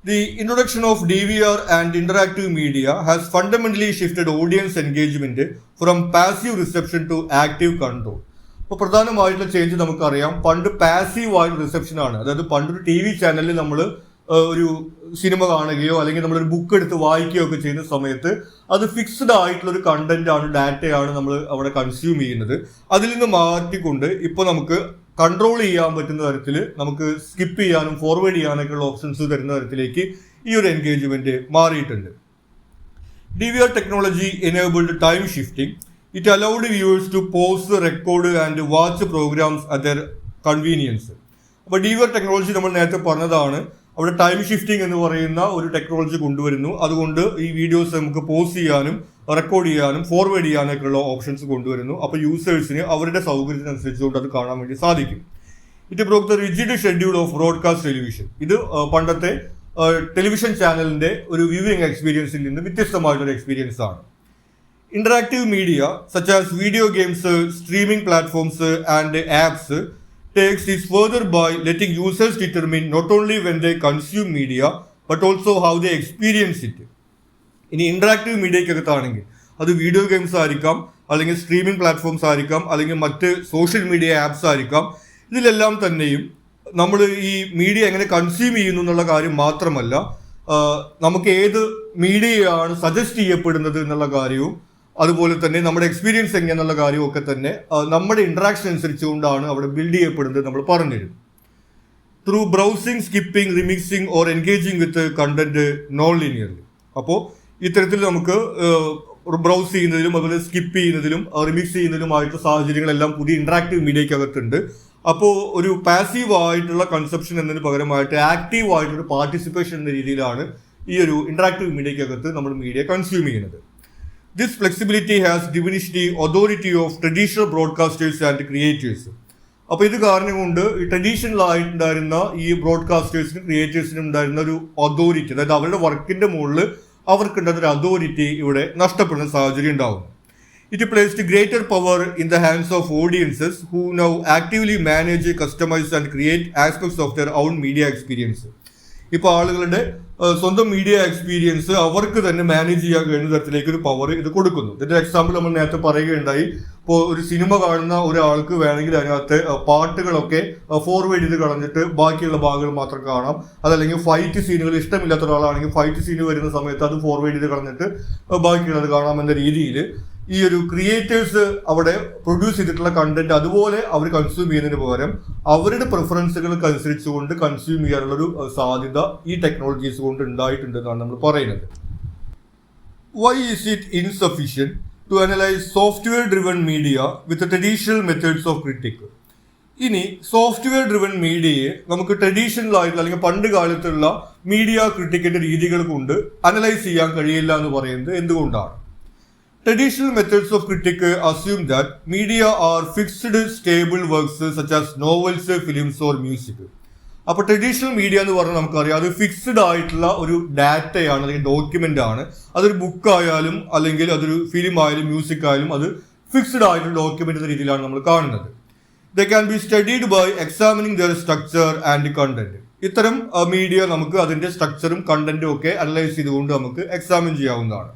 The introduction of DVR and interactive media has fundamentally shifted audience engagement from passive reception to active control. അപ്പോൾ പ്രധാനമായിട്ടുള്ള ചേഞ്ച് നമുക്കറിയാം. പണ്ട് പാസീവ് ആയിട്ടുള്ള റിസപ്ഷൻ ആണ്. അതായത് പണ്ടൊരു TV ചാനലിൽ നമ്മൾ ഒരു സിനിമ കാണുകയോ അല്ലെങ്കിൽ നമ്മളൊരു ബുക്ക് എടുത്ത് വായിക്കുകയോ ഒക്കെ ചെയ്യുന്ന സമയത്ത് അത് ഫിക്സ്ഡ് ആയിട്ടുള്ള ഒരു കണ്ടന്റ് ആണ്, ഡാറ്റയാണ് നമ്മൾ അവിടെ കൺസ്യൂം ചെയ്യുന്നത്. അതിൽ നിന്ന് മാറ്റിക്കൊണ്ട് ഇപ്പോൾ നമുക്ക് കൺട്രോൾ ചെയ്യാൻ പറ്റുന്ന തരത്തിൽ നമുക്ക് സ്കിപ്പ് ചെയ്യാനും ഫോർവേഡ് ചെയ്യാനൊക്കെയുള്ള ഓപ്ഷൻസ് തരുന്ന തരത്തിലേക്ക് ഈ ഒരു എൻഗേജ്മെന്റ് മാറിയിട്ടുണ്ട്. DVR technology enabled time shifting. It allowed viewers to pause, record and watch programs at their convenience. അപ്പോൾ DVR ടെക്നോളജി നമ്മൾ നേരത്തെ പറഞ്ഞതാണ്, അവിടെ ടൈം ഷിഫ്റ്റിംഗ് എന്ന് പറയുന്ന ഒരു ടെക്നോളജി കൊണ്ടുവരുന്നു. അതുകൊണ്ട് ഈ വീഡിയോസ് നമുക്ക് പോസ് ചെയ്യാനും റെക്കോർഡ് ചെയ്യാനും ഫോർവേഡ് ചെയ്യാനൊക്കെയുള്ള ഓപ്ഷൻസ് കൊണ്ടുവരുന്നു. അപ്പോൾ യൂസേഴ്സിന് അവരുടെ സൗകര്യത്തിനനുസരിച്ചുകൊണ്ട് അത് കാണാൻ വേണ്ടി സാധിക്കും. It broke the rigid schedule of broadcast television. ഇത് പണ്ടത്തെ ടെലിവിഷൻ ചാനലിന്റെ ഒരു വ്യൂവിംഗ് എക്സ്പീരിയൻസിൽ നിന്ന് വ്യത്യസ്തമായിട്ടൊരു എക്സ്പീരിയൻസ് ആണ്. Interactive media such as video games, streaming platforms and apps takes is further by letting users determine not only when they consume media but also how they experience it. ഇനി interactive മീഡിയക്കകത്താണെങ്കിൽ അത് video games ആയിരിക്കാം, അല്ലെങ്കിൽ streaming platforms ആയിരിക്കാം, അല്ലെങ്കിൽ മറ്റ് social media apps ആയിരിക്കാം. ഇതിലെല്ലാം തന്നെയും നമ്മൾ ഈ മീഡിയ എങ്ങനെ കൺസ്യൂം ചെയ്യുന്നു എന്നുള്ള കാര്യം മാത്രമല്ല, നമുക്ക് ഏത് മീഡിയയാണ് സജസ്റ്റ് ചെയ്യപ്പെടുന്നത് എന്നുള്ള കാര്യവും അതുപോലെ തന്നെ നമ്മുടെ എക്സ്പീരിയൻസ് എങ്ങനെയാണെന്നുള്ള കാര്യവും ഒക്കെ തന്നെ നമ്മുടെ ഇൻട്രാക്ഷൻ അനുസരിച്ചുകൊണ്ടാണ് അവിടെ ബിൽഡ് ചെയ്യപ്പെടുന്നത് നമ്മൾ പറഞ്ഞിരുന്നു. Through browsing, skipping, remixing or engaging with content non linearly. അപ്പോൾ ഇത്തരത്തിൽ നമുക്ക് ബ്രൗസ് ചെയ്യുന്നതിലും അതുപോലെ സ്കിപ്പ് ചെയ്യുന്നതിലും റിമിക്സ് ചെയ്യുന്നതിലുമായിട്ടുള്ള സാഹചര്യങ്ങളെല്ലാം പുതിയ ഇൻട്രാക്റ്റീവ് മീഡിയക്കകത്തുണ്ട്. അപ്പോൾ ഒരു പാസീവ് ആയിട്ടുള്ള കൺസെപ്ഷൻ എന്നതിന് പകരമായിട്ട് ആക്റ്റീവ് ആയിട്ടൊരു പാർട്ടിസിപ്പേഷൻ എന്ന രീതിയിലാണ് ഈ ഒരു ഇൻട്രാക്റ്റീവ് മീഡിയക്കകത്ത് നമ്മൾ മീഡിയ കൺസ്യൂം ചെയ്യുന്നത്. This flexibility has diminished the authority of traditional broadcasters and creators. അപ്പോൾ ഇത് കാരണം കൊണ്ട് ഈ ട്രഡീഷണൽ ആയിട്ടുണ്ടായിരുന്ന ഈ ബ്രോഡ്കാസ്റ്റേഴ്സിനും ക്രിയേറ്റേഴ്സിനും ഉണ്ടായിരുന്ന ഒരു അതോറിറ്റി, അതായത് അവരുടെ വർക്കിന്റെ മുകളിൽ അവർക്കുണ്ടായിരുന്ന ഒരു അതോറിറ്റി ഇവിടെ നഷ്ടപ്പെടുന്ന സാഹചര്യം ഉണ്ടാകുന്നു. It placed greater power in the hands of audiences who now actively manage, customize and create aspects of their own media experience. ഇപ്പോൾ ആളുകളുടെ സ്വന്തം മീഡിയ എക്സ്പീരിയൻസ് അവർക്ക് തന്നെ മാനേജ് ചെയ്യാൻ കഴിയുന്ന തരത്തിലേക്ക് ഒരു പവർ ഇത് കൊടുക്കുന്നു. ഇതിന്റെ എക്സാമ്പിൾ നമ്മൾ നേരത്തെ പറയുകയുണ്ടായി. ഇപ്പോൾ ഒരു സിനിമ കാണുന്ന ഒരാൾക്ക് വേണമെങ്കിൽ അതിനകത്ത് പാട്ടുകളൊക്കെ ഫോർവേഡ് ചെയ്ത് കളഞ്ഞിട്ട് ബാക്കിയുള്ള ഭാഗങ്ങൾ മാത്രം കാണാം. അതല്ലെങ്കിൽ ഫൈറ്റ് സീനുകൾ ഇഷ്ടമില്ലാത്ത ഒരാളാണെങ്കിൽ ഫൈറ്റ് സീന് വരുന്ന സമയത്ത് അത് ഫോർവേഡ് ചെയ്ത് കളഞ്ഞിട്ട് ബാക്കിയുള്ളത് കാണാമെന്ന രീതിയിൽ ഈ ഒരു ക്രിയേറ്റേഴ്സ് അവിടെ പ്രൊഡ്യൂസ് ചെയ്തിട്ടുള്ള കണ്ടന്റ് അതുപോലെ അവർ കൺസ്യൂം ചെയ്യുന്നതിന് പകരം അവരുടെ പ്രിഫറൻസുകൾക്ക് അനുസരിച്ചുകൊണ്ട് കൺസ്യൂം ചെയ്യാനുള്ളൊരു സാധ്യത ഈ ടെക്നോളജീസ് കൊണ്ട് ഉണ്ടായിട്ടുണ്ടെന്നാണ് നമ്മൾ പറയുന്നത്. Why is it insufficient to analyse software driven media with traditional methods of critique? ഇനി സോഫ്റ്റ്വെയർ ഡ്രിവൺ മീഡിയയെ നമുക്ക് ട്രഡീഷണൽ ആയിട്ടുള്ള അല്ലെങ്കിൽ പണ്ട് കാലത്തുള്ള മീഡിയ ക്രിട്ടിക്കിന്റെ രീതികൾ കൊണ്ട് അനലൈസ് ചെയ്യാൻ കഴിയില്ല എന്ന് പറയുന്നത് എന്തുകൊണ്ടാണ്? Traditional methods of critique assume that media are fixed, stable works such as novels, films or music. അപ്പോൾ ട്രഡീഷണൽ മീഡിയ എന്ന് പറഞ്ഞാൽ നമുക്കറിയാം അത് ഫിക്സ്ഡ് ആയിട്ടുള്ള ഒരു ഡാറ്റയാണ് അല്ലെങ്കിൽ ഡോക്യുമെന്റ് ആണ്. അതൊരു ബുക്ക് ആയാലും അല്ലെങ്കിൽ അതൊരു ഫിലിം ആയാലും മ്യൂസിക് ആയാലും അത് ഫിക്സ്ഡ് ആയിട്ടുള്ള ഡോക്യുമെന്റ് എന്ന രീതിയിലാണ് നമ്മൾ കാണുന്നത്. They can be studied by examining their structure and content. ഇത്തരം മീഡിയ നമുക്ക് അതിന്റെ സ്ട്രക്ചറും കണ്ടന്റും ഒക്കെ അനലൈസ് ചെയ്തുകൊണ്ട് നമുക്ക് എക്സാമിൻ ചെയ്യാവുന്നതാണ്.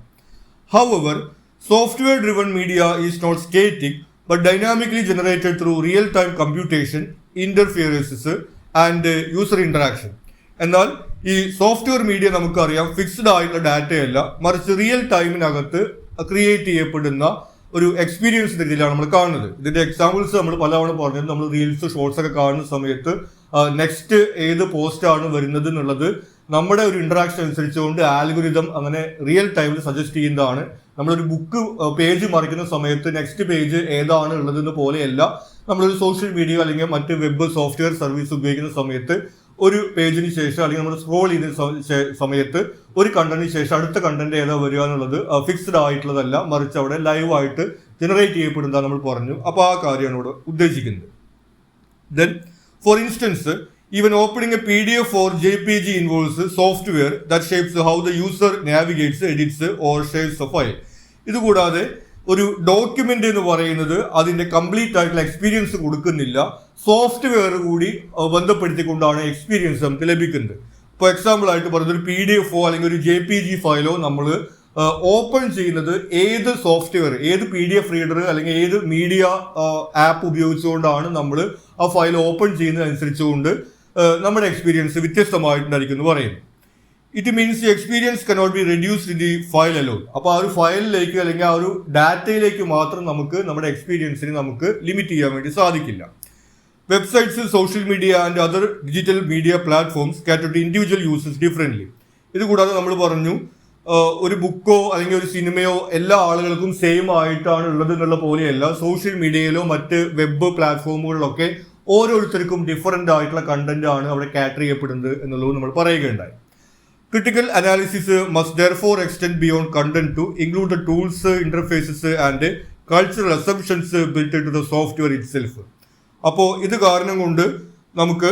However, software-driven media is not static but dynamically generated through real-time computation, interferences and user interaction. എന്നാൽ ഈ സോഫ്റ്റ്വെയർ മീഡിയ നമുക്കറിയാം ഫിക്സ്ഡ് ആയിട്ടുള്ള ഡാറ്റയല്ല, മറിച്ച് റിയൽ ടൈമിനകത്ത് ക്രിയേറ്റ് ചെയ്യപ്പെടുന്ന ഒരു എക്സ്പീരിയൻസ് രീതിയിലാണ് നമ്മൾ കാണുന്നത്. ഇതിന്റെ എക്സാമ്പിൾസ് നമ്മൾ പലതവണ പറഞ്ഞത്, നമ്മൾ റീൽസ് ഷോർട്സ് ഒക്കെ കാണുന്ന സമയത്ത് നെക്സ്റ്റ് ഏത് പോസ്റ്റ് ആണ് വരുന്നത് എന്നുള്ളത് നമ്മുടെ ഒരു ഇന്ററാക്ഷൻ അനുസരിച്ചുകൊണ്ട് ആൽഗോരിതം അങ്ങനെ റിയൽ ടൈമിൽ സജസ്റ്റ് ചെയ്യുന്നതാണ്. നമ്മളൊരു ബുക്ക് പേജ് മറിക്കുന്ന സമയത്ത് നെക്സ്റ്റ് പേജ് ഏതാണ് ഉള്ളതെന്ന് പോലെയല്ല നമ്മളൊരു സോഷ്യൽ മീഡിയ അല്ലെങ്കിൽ മറ്റ് വെബ് സോഫ്റ്റ്വെയർ സർവീസ് ഉപയോഗിക്കുന്ന സമയത്ത് ഒരു പേജിന് ശേഷം അല്ലെങ്കിൽ നമ്മൾ സ്ക്രോൾ ചെയ്യുന്ന സമയത്ത് ഒരു കണ്ടന്റിന് ശേഷം അടുത്ത കണ്ടന്റ് ഏതാ വരിക എന്നുള്ളത് ഫിക്സ്ഡ് ആയിട്ടുള്ളതല്ല, മറിച്ച് അവിടെ ലൈവായിട്ട് ജനറേറ്റ് ചെയ്യപ്പെടുന്നതാണ് നമ്മൾ പറഞ്ഞു. അപ്പോൾ ആ കാര്യമാണ് ഇവിടെ ഉദ്ദേശിക്കുന്നത്. Then for instance, even opening a PDF or JPG involves software that shapes how the user navigates, edits or shares a file. ഇതുകൂടാതെ ഒരു ഡോക്യുമെന്റ് എന്ന് പറയുന്നത് അതിന്റെ കംപ്ലീറ്റ് ആയിട്ടുള്ള എക്സ്പീരിയൻസ് കൊടുക്കുന്നില്ല, സോഫ്റ്റ്വെയർ കൂടി ബന്ധപ്പെടുത്തിക്കൊണ്ടാണ് എക്സ്പീരിയൻസ് നമുക്ക് ലഭിക്കുന്നത്. ഇപ്പോൾ എക്സാമ്പിൾ ആയിട്ട് പറയുന്നത് ഒരു PDF അല്ലെങ്കിൽ ഒരു JPG ഫയലോ നമ്മൾ ഓപ്പൺ ചെയ്യുന്നത് ഏത് സോഫ്റ്റ്വെയർ, ഏത് PDF റീഡർ അല്ലെങ്കിൽ ഏത് മീഡിയ ആപ്പ് ഉപയോഗിച്ചുകൊണ്ടാണ് നമ്മൾ ആ ഫയൽ ഓപ്പൺ ചെയ്യുന്നതനുസരിച്ചുകൊണ്ട് നമ്മുടെ എക്സ്പീരിയൻസ് വ്യത്യസ്തമായിട്ടുണ്ടായിരിക്കും എന്ന് പറയുന്നു. It means the experience cannot be reduced in the file alone. അപ്പോൾ ആ ഒരു ഫയലിലേക്ക് അല്ലെങ്കിൽ ആ ഒരു ഡാറ്റയിലേക്ക് മാത്രം നമുക്ക് നമ്മുടെ എക്സ്പീരിയൻസിന് നമുക്ക് ലിമിറ്റ് ചെയ്യാൻ വേണ്ടി സാധിക്കില്ല. Websites, social media and other digital media platforms cater to individual users differently. ഇതുകൂടാതെ നമ്മൾ പറഞ്ഞു ഒരു ബുക്കോ അല്ലെങ്കിൽ ഒരു സിനിമയോ എല്ലാ ആളുകൾക്കും സെയിം ആയിട്ടാണ് ഉള്ളത് എന്നുള്ള പോലെയല്ല, സോഷ്യൽ മീഡിയയിലോ മറ്റ് വെബ് പ്ലാറ്റ്ഫോമുകളിലൊക്കെ ഓരോരുത്തർക്കും ഡിഫറൻ്റ് ആയിട്ടുള്ള കണ്ടന്റ് ആണ് അവിടെ കാറ്റർ ചെയ്യപ്പെടുന്നത് എന്നുള്ളത് നമ്മൾ പറയുകയുണ്ടായി. Critical analysis must therefore extend beyond content to include the tools, interfaces and cultural assumptions built into the software itself. അപ്പോൾ ഇത് കാരണം കൊണ്ട് നമുക്ക്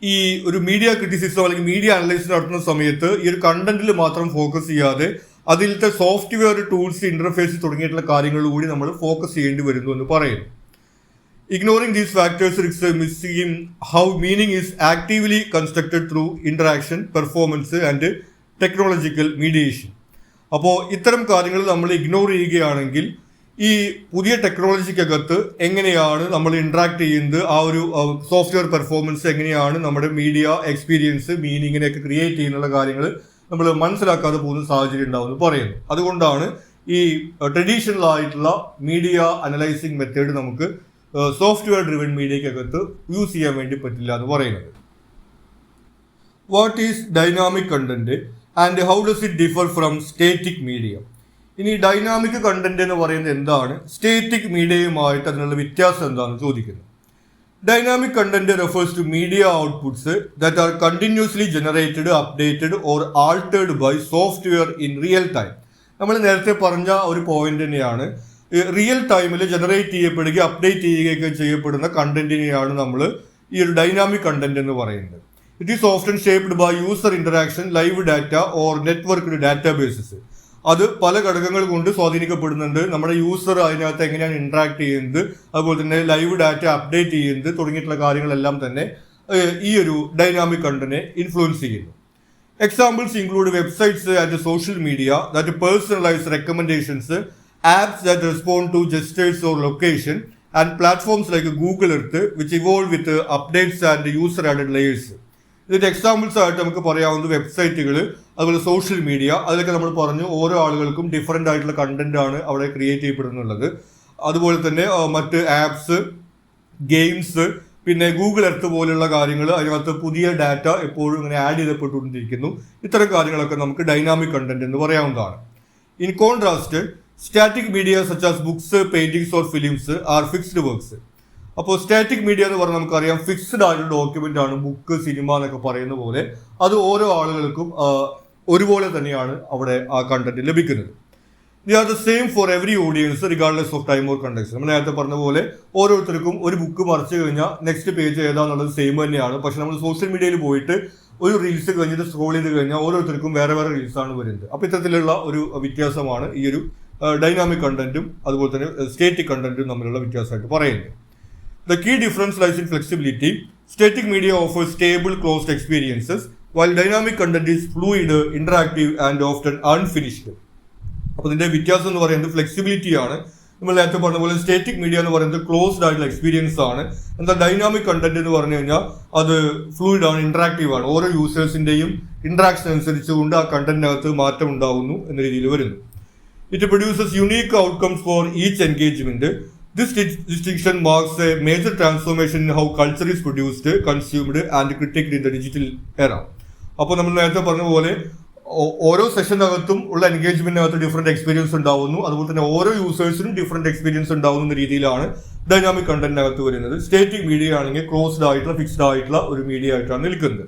ഈ ഒരു മീഡിയ ക്രിറ്റിസിസം അല്ലെങ്കിൽ മീഡിയ അനലൈസിസ് നടത്തുന്ന സമയത്ത് ഈ ഒരു കണ്ടന്റിൽ മാത്രം ഫോക്കസ് ചെയ്യാതെ അതിലത്തെ സോഫ്റ്റ്വെയർ, ടൂൾസ്, ഇന്റർഫേസ് തുടങ്ങിയിട്ടുള്ള കാര്യങ്ങളിൽ കൂടി നമ്മൾ ഫോക്കസ് ചെയ്യേണ്ടി വരുന്നു എന്ന് പറയുന്നു. Ignoring these factors risks missing how meaning is actively constructed through interaction, performance and technological mediation. അപ്പോൾ ഇത്തരം കാര്യങ്ങൾ നമ്മൾ ഇഗ്നോർ ചെയ്യുകയാണെങ്കിൽ ഈ പുതിയ ടെക്നോളജിക്കകത്ത് എങ്ങനെയാണ് നമ്മൾ ഇന്ററാക്ട് ചെയ്യുന്നത്, ആ ഒരു സോഫ്റ്റ്വെയർ പെർഫോമൻസ് എങ്ങനെയാണ് നമ്മുടെ മീഡിയ എക്സ്പീരിയൻസ് മീനിങ്ങിനെയൊക്കെ ക്രിയേറ്റ് ചെയ്യുന്നുള്ള കാര്യങ്ങൾ നമ്മൾ മനസ്സിലാക്കാതെ പോകുന്ന സാഹചര്യം ഉണ്ടാവുമെന്ന് പറയുന്നു. അതുകൊണ്ടാണ് ഈ ട്രഡീഷണൽ ആയിട്ടുള്ള മീഡിയ അനലൈസിങ് മെത്തേഡ് നമുക്ക് സോഫ്റ്റ്വെയർ ഡ്രിവൺ മീഡിയക്കകത്ത് യൂസ് ചെയ്യാൻ വേണ്ടി പറ്റില്ല എന്ന് പറയുന്നത്. What is dynamic content and how does it differ from static media? ഇനി ഡൈനാമിക് കണ്ടന്റ് എന്ന് പറയുന്നത് എന്താണ്, സ്റ്റേറ്റിക് മീഡിയയുമായിട്ട് അതിനുള്ള വ്യത്യാസം എന്താണെന്ന് ചോദിക്കുന്നു. Dynamic content refers to media outputs that are continuously generated, updated or altered by software in real time. നമ്മൾ നേരത്തെ പറഞ്ഞ ഒരു പോയിന്റ് തന്നെയാണ്, റിയൽ ടൈമിൽ ജനറേറ്റ് ചെയ്യപ്പെടുകയും അപ്ഡേറ്റ് ചെയ്യുകയൊക്കെ ചെയ്യപ്പെടുന്ന കണ്ടന്റിനെയാണ് നമ്മൾ ഈ ഒരു ഡൈനാമിക് കണ്ടന്റ് എന്ന് പറയുന്നത്. It is often shaped by user interaction, live data or networked databases. അത് പല ഘടകങ്ങൾ കൊണ്ട് സ്വാധീനിക്കപ്പെടുന്നുണ്ട്. നമ്മുടെ യൂസർ അതിനകത്ത് എങ്ങനെയാണ് ഇന്ററാക്ട് ചെയ്യുന്നത്, അതുപോലെ തന്നെ ലൈവ് ഡാറ്റ അപ്ഡേറ്റ് ചെയ്യുന്നത് തുടങ്ങിയിട്ടുള്ള കാര്യങ്ങളെല്ലാം തന്നെ ഈ ഒരു ഡൈനാമിക് കണ്ടന്റിനെ ഇൻഫ്ലുവൻസ് ചെയ്യുന്നു. Examples include websites and social media that personalise recommendations, apps that respond to gestures or location and platforms like Google Earth which evolve with updates and user added layers. ഇതിന്റെ examples ആയിട്ട് നമുക്ക് പറയാവുന്നത് വെബ്സൈറ്റുകൾ, അതുപോലെ social media. അതിലൊക്കെ നമ്മൾ പറഞ്ഞു ഓരോ ആളുകൾക്കും ഡിഫറെൻ്റ് ആയിട്ടുള്ള കണ്ടന്റ് ആണ് അവിടെ ക്രിയേറ്റ് ചെയ്യപ്പെടുന്നുള്ളത്. അതുപോലെ തന്നെ മറ്റ് ആപ്സ്, ഗെയിംസ്, പിന്നെ ഗൂഗിൾ എർത്ത് പോലുള്ള കാര്യങ്ങൾ, അതിനകത്ത് പുതിയ ഡാറ്റ എപ്പോഴും ഇങ്ങനെ ആഡ് ചെയ്യപ്പെട്ടുകൊണ്ടിരിക്കുന്നു. ഇത്തരം കാര്യങ്ങളൊക്കെ നമുക്ക് ഡൈനാമിക് കണ്ടന്റ് എന്ന് പറയാവുന്നതാണ്. In contrast, static media such as books, paintings or films R fixed works. അപ്പോൾ സ്റ്റാറ്റിക് മീഡിയ എന്ന് പറഞ്ഞാൽ നമുക്കറിയാം ഫിക്സ്ഡ് ആയിട്ടുള്ള ഡോക്യുമെന്റ് ആണ് ബുക്ക്, സിനിമ എന്നൊക്കെ പറയുന്ന പോലെ. അത് ഓരോ ആളുകൾക്കും ഒരുപോലെ തന്നെയാണ് അവിടെ ആ കണ്ടന്റ് ലഭിക്കുന്നത്. The are the same for every audience regardless of time or context. നമ്മൾ നേരത്തെ പറഞ്ഞ പോലെ ഓരോരുത്തർക്കും ഒരു ബുക്ക് മറിച്ച് കഴിഞ്ഞാൽ നെക്സ്റ്റ് പേജ് ഏതാന്നുള്ളത് സെയിം തന്നെയാണ്. പക്ഷെ നമ്മൾ സോഷ്യൽ മീഡിയയിൽ പോയിട്ട് ഒരു റീൽസ് കഴിഞ്ഞിട്ട് സ്ക്രോൾ ചെയ്ത് കഴിഞ്ഞാൽ ഓരോരുത്തർക്കും വേറെ വേറെ റീൽസ് ആണ് വരുന്നത്. അപ്പോൾ ഇത്തരത്തിലുള്ള ഒരു വ്യത്യാസമാണ് ഈ ഒരു ഡൈനാമിക് കണ്ടന്റും അതുപോലെ തന്നെ സ്റ്റേറ്റിക് കണ്ടന്റും തമ്മിലുള്ള വ്യത്യാസമായിട്ട് പറയുന്നത്. The key difference lies in flexibility. Static media offers stable, closed experiences, while dynamic content is fluid, interactive and often unfinished. അപ്പോൾ ഇതിന്റെ വ്യത്യാസം എന്ന് പറയുന്നത് ഫ്ലെക്സിബിലിറ്റി ആണ്. നമ്മൾ നേരത്തെ പറഞ്ഞ പോലെ സ്റ്റേറ്റിക് മീഡിയ എന്ന് പറയുന്നത് ക്ലോസ്ഡ് ആയിട്ടുള്ള എക്സ്പീരിയൻസ് ആണ്. എന്നാൽ ഡൈനാമിക് കണ്ടന്റ് എന്ന് പറഞ്ഞു കഴിഞ്ഞാൽ അത് ഫ്ലൂയിഡ് ആണ്, ഇന്ററാക്റ്റീവ് ആണ്. ഓരോ യൂസേഴ്സിന്റെയും ഇന്ററാക്ഷൻ അനുസരിച്ചുകൊണ്ട് ആ കണ്ടന്റിനകത്ത് മാറ്റം ഉണ്ടാവുന്നു എന്ന രീതിയിൽ വരുന്നു. It produces unique outcomes for each engagement. This distinction marks a major transformation in how culture is produced, consumed and critiqued in the digital era. അപ്പോൾ നമ്മൾ നേരത്തെ പറഞ്ഞ പോലെ ഓരോ സെഷനകത്തും ഉള്ള എൻഗേജ്മെന്റിനകത്ത് ഡിഫറെന്റ് എക്സ്പീരിയൻസ് ഉണ്ടാവുന്നു. അതുപോലെ തന്നെ ഓരോ യൂസേഴ്സിനും ഡിഫറെന്റ് എക്സ്പീരിയൻസ് ഉണ്ടാവുന്ന രീതിയിലാണ് ഡൈനാമിക് കണ്ടന്റിനകത്ത് വരുന്നത്. സ്റ്റേറ്റിക് മീഡിയ ആണെങ്കിൽ ക്ലോസ്ഡ് ആയിട്ടുള്ള ഫിക്സ്ഡ് ആയിട്ടുള്ള ഒരു മീഡിയ ആയിട്ടാണ് നിൽക്കുന്നത്.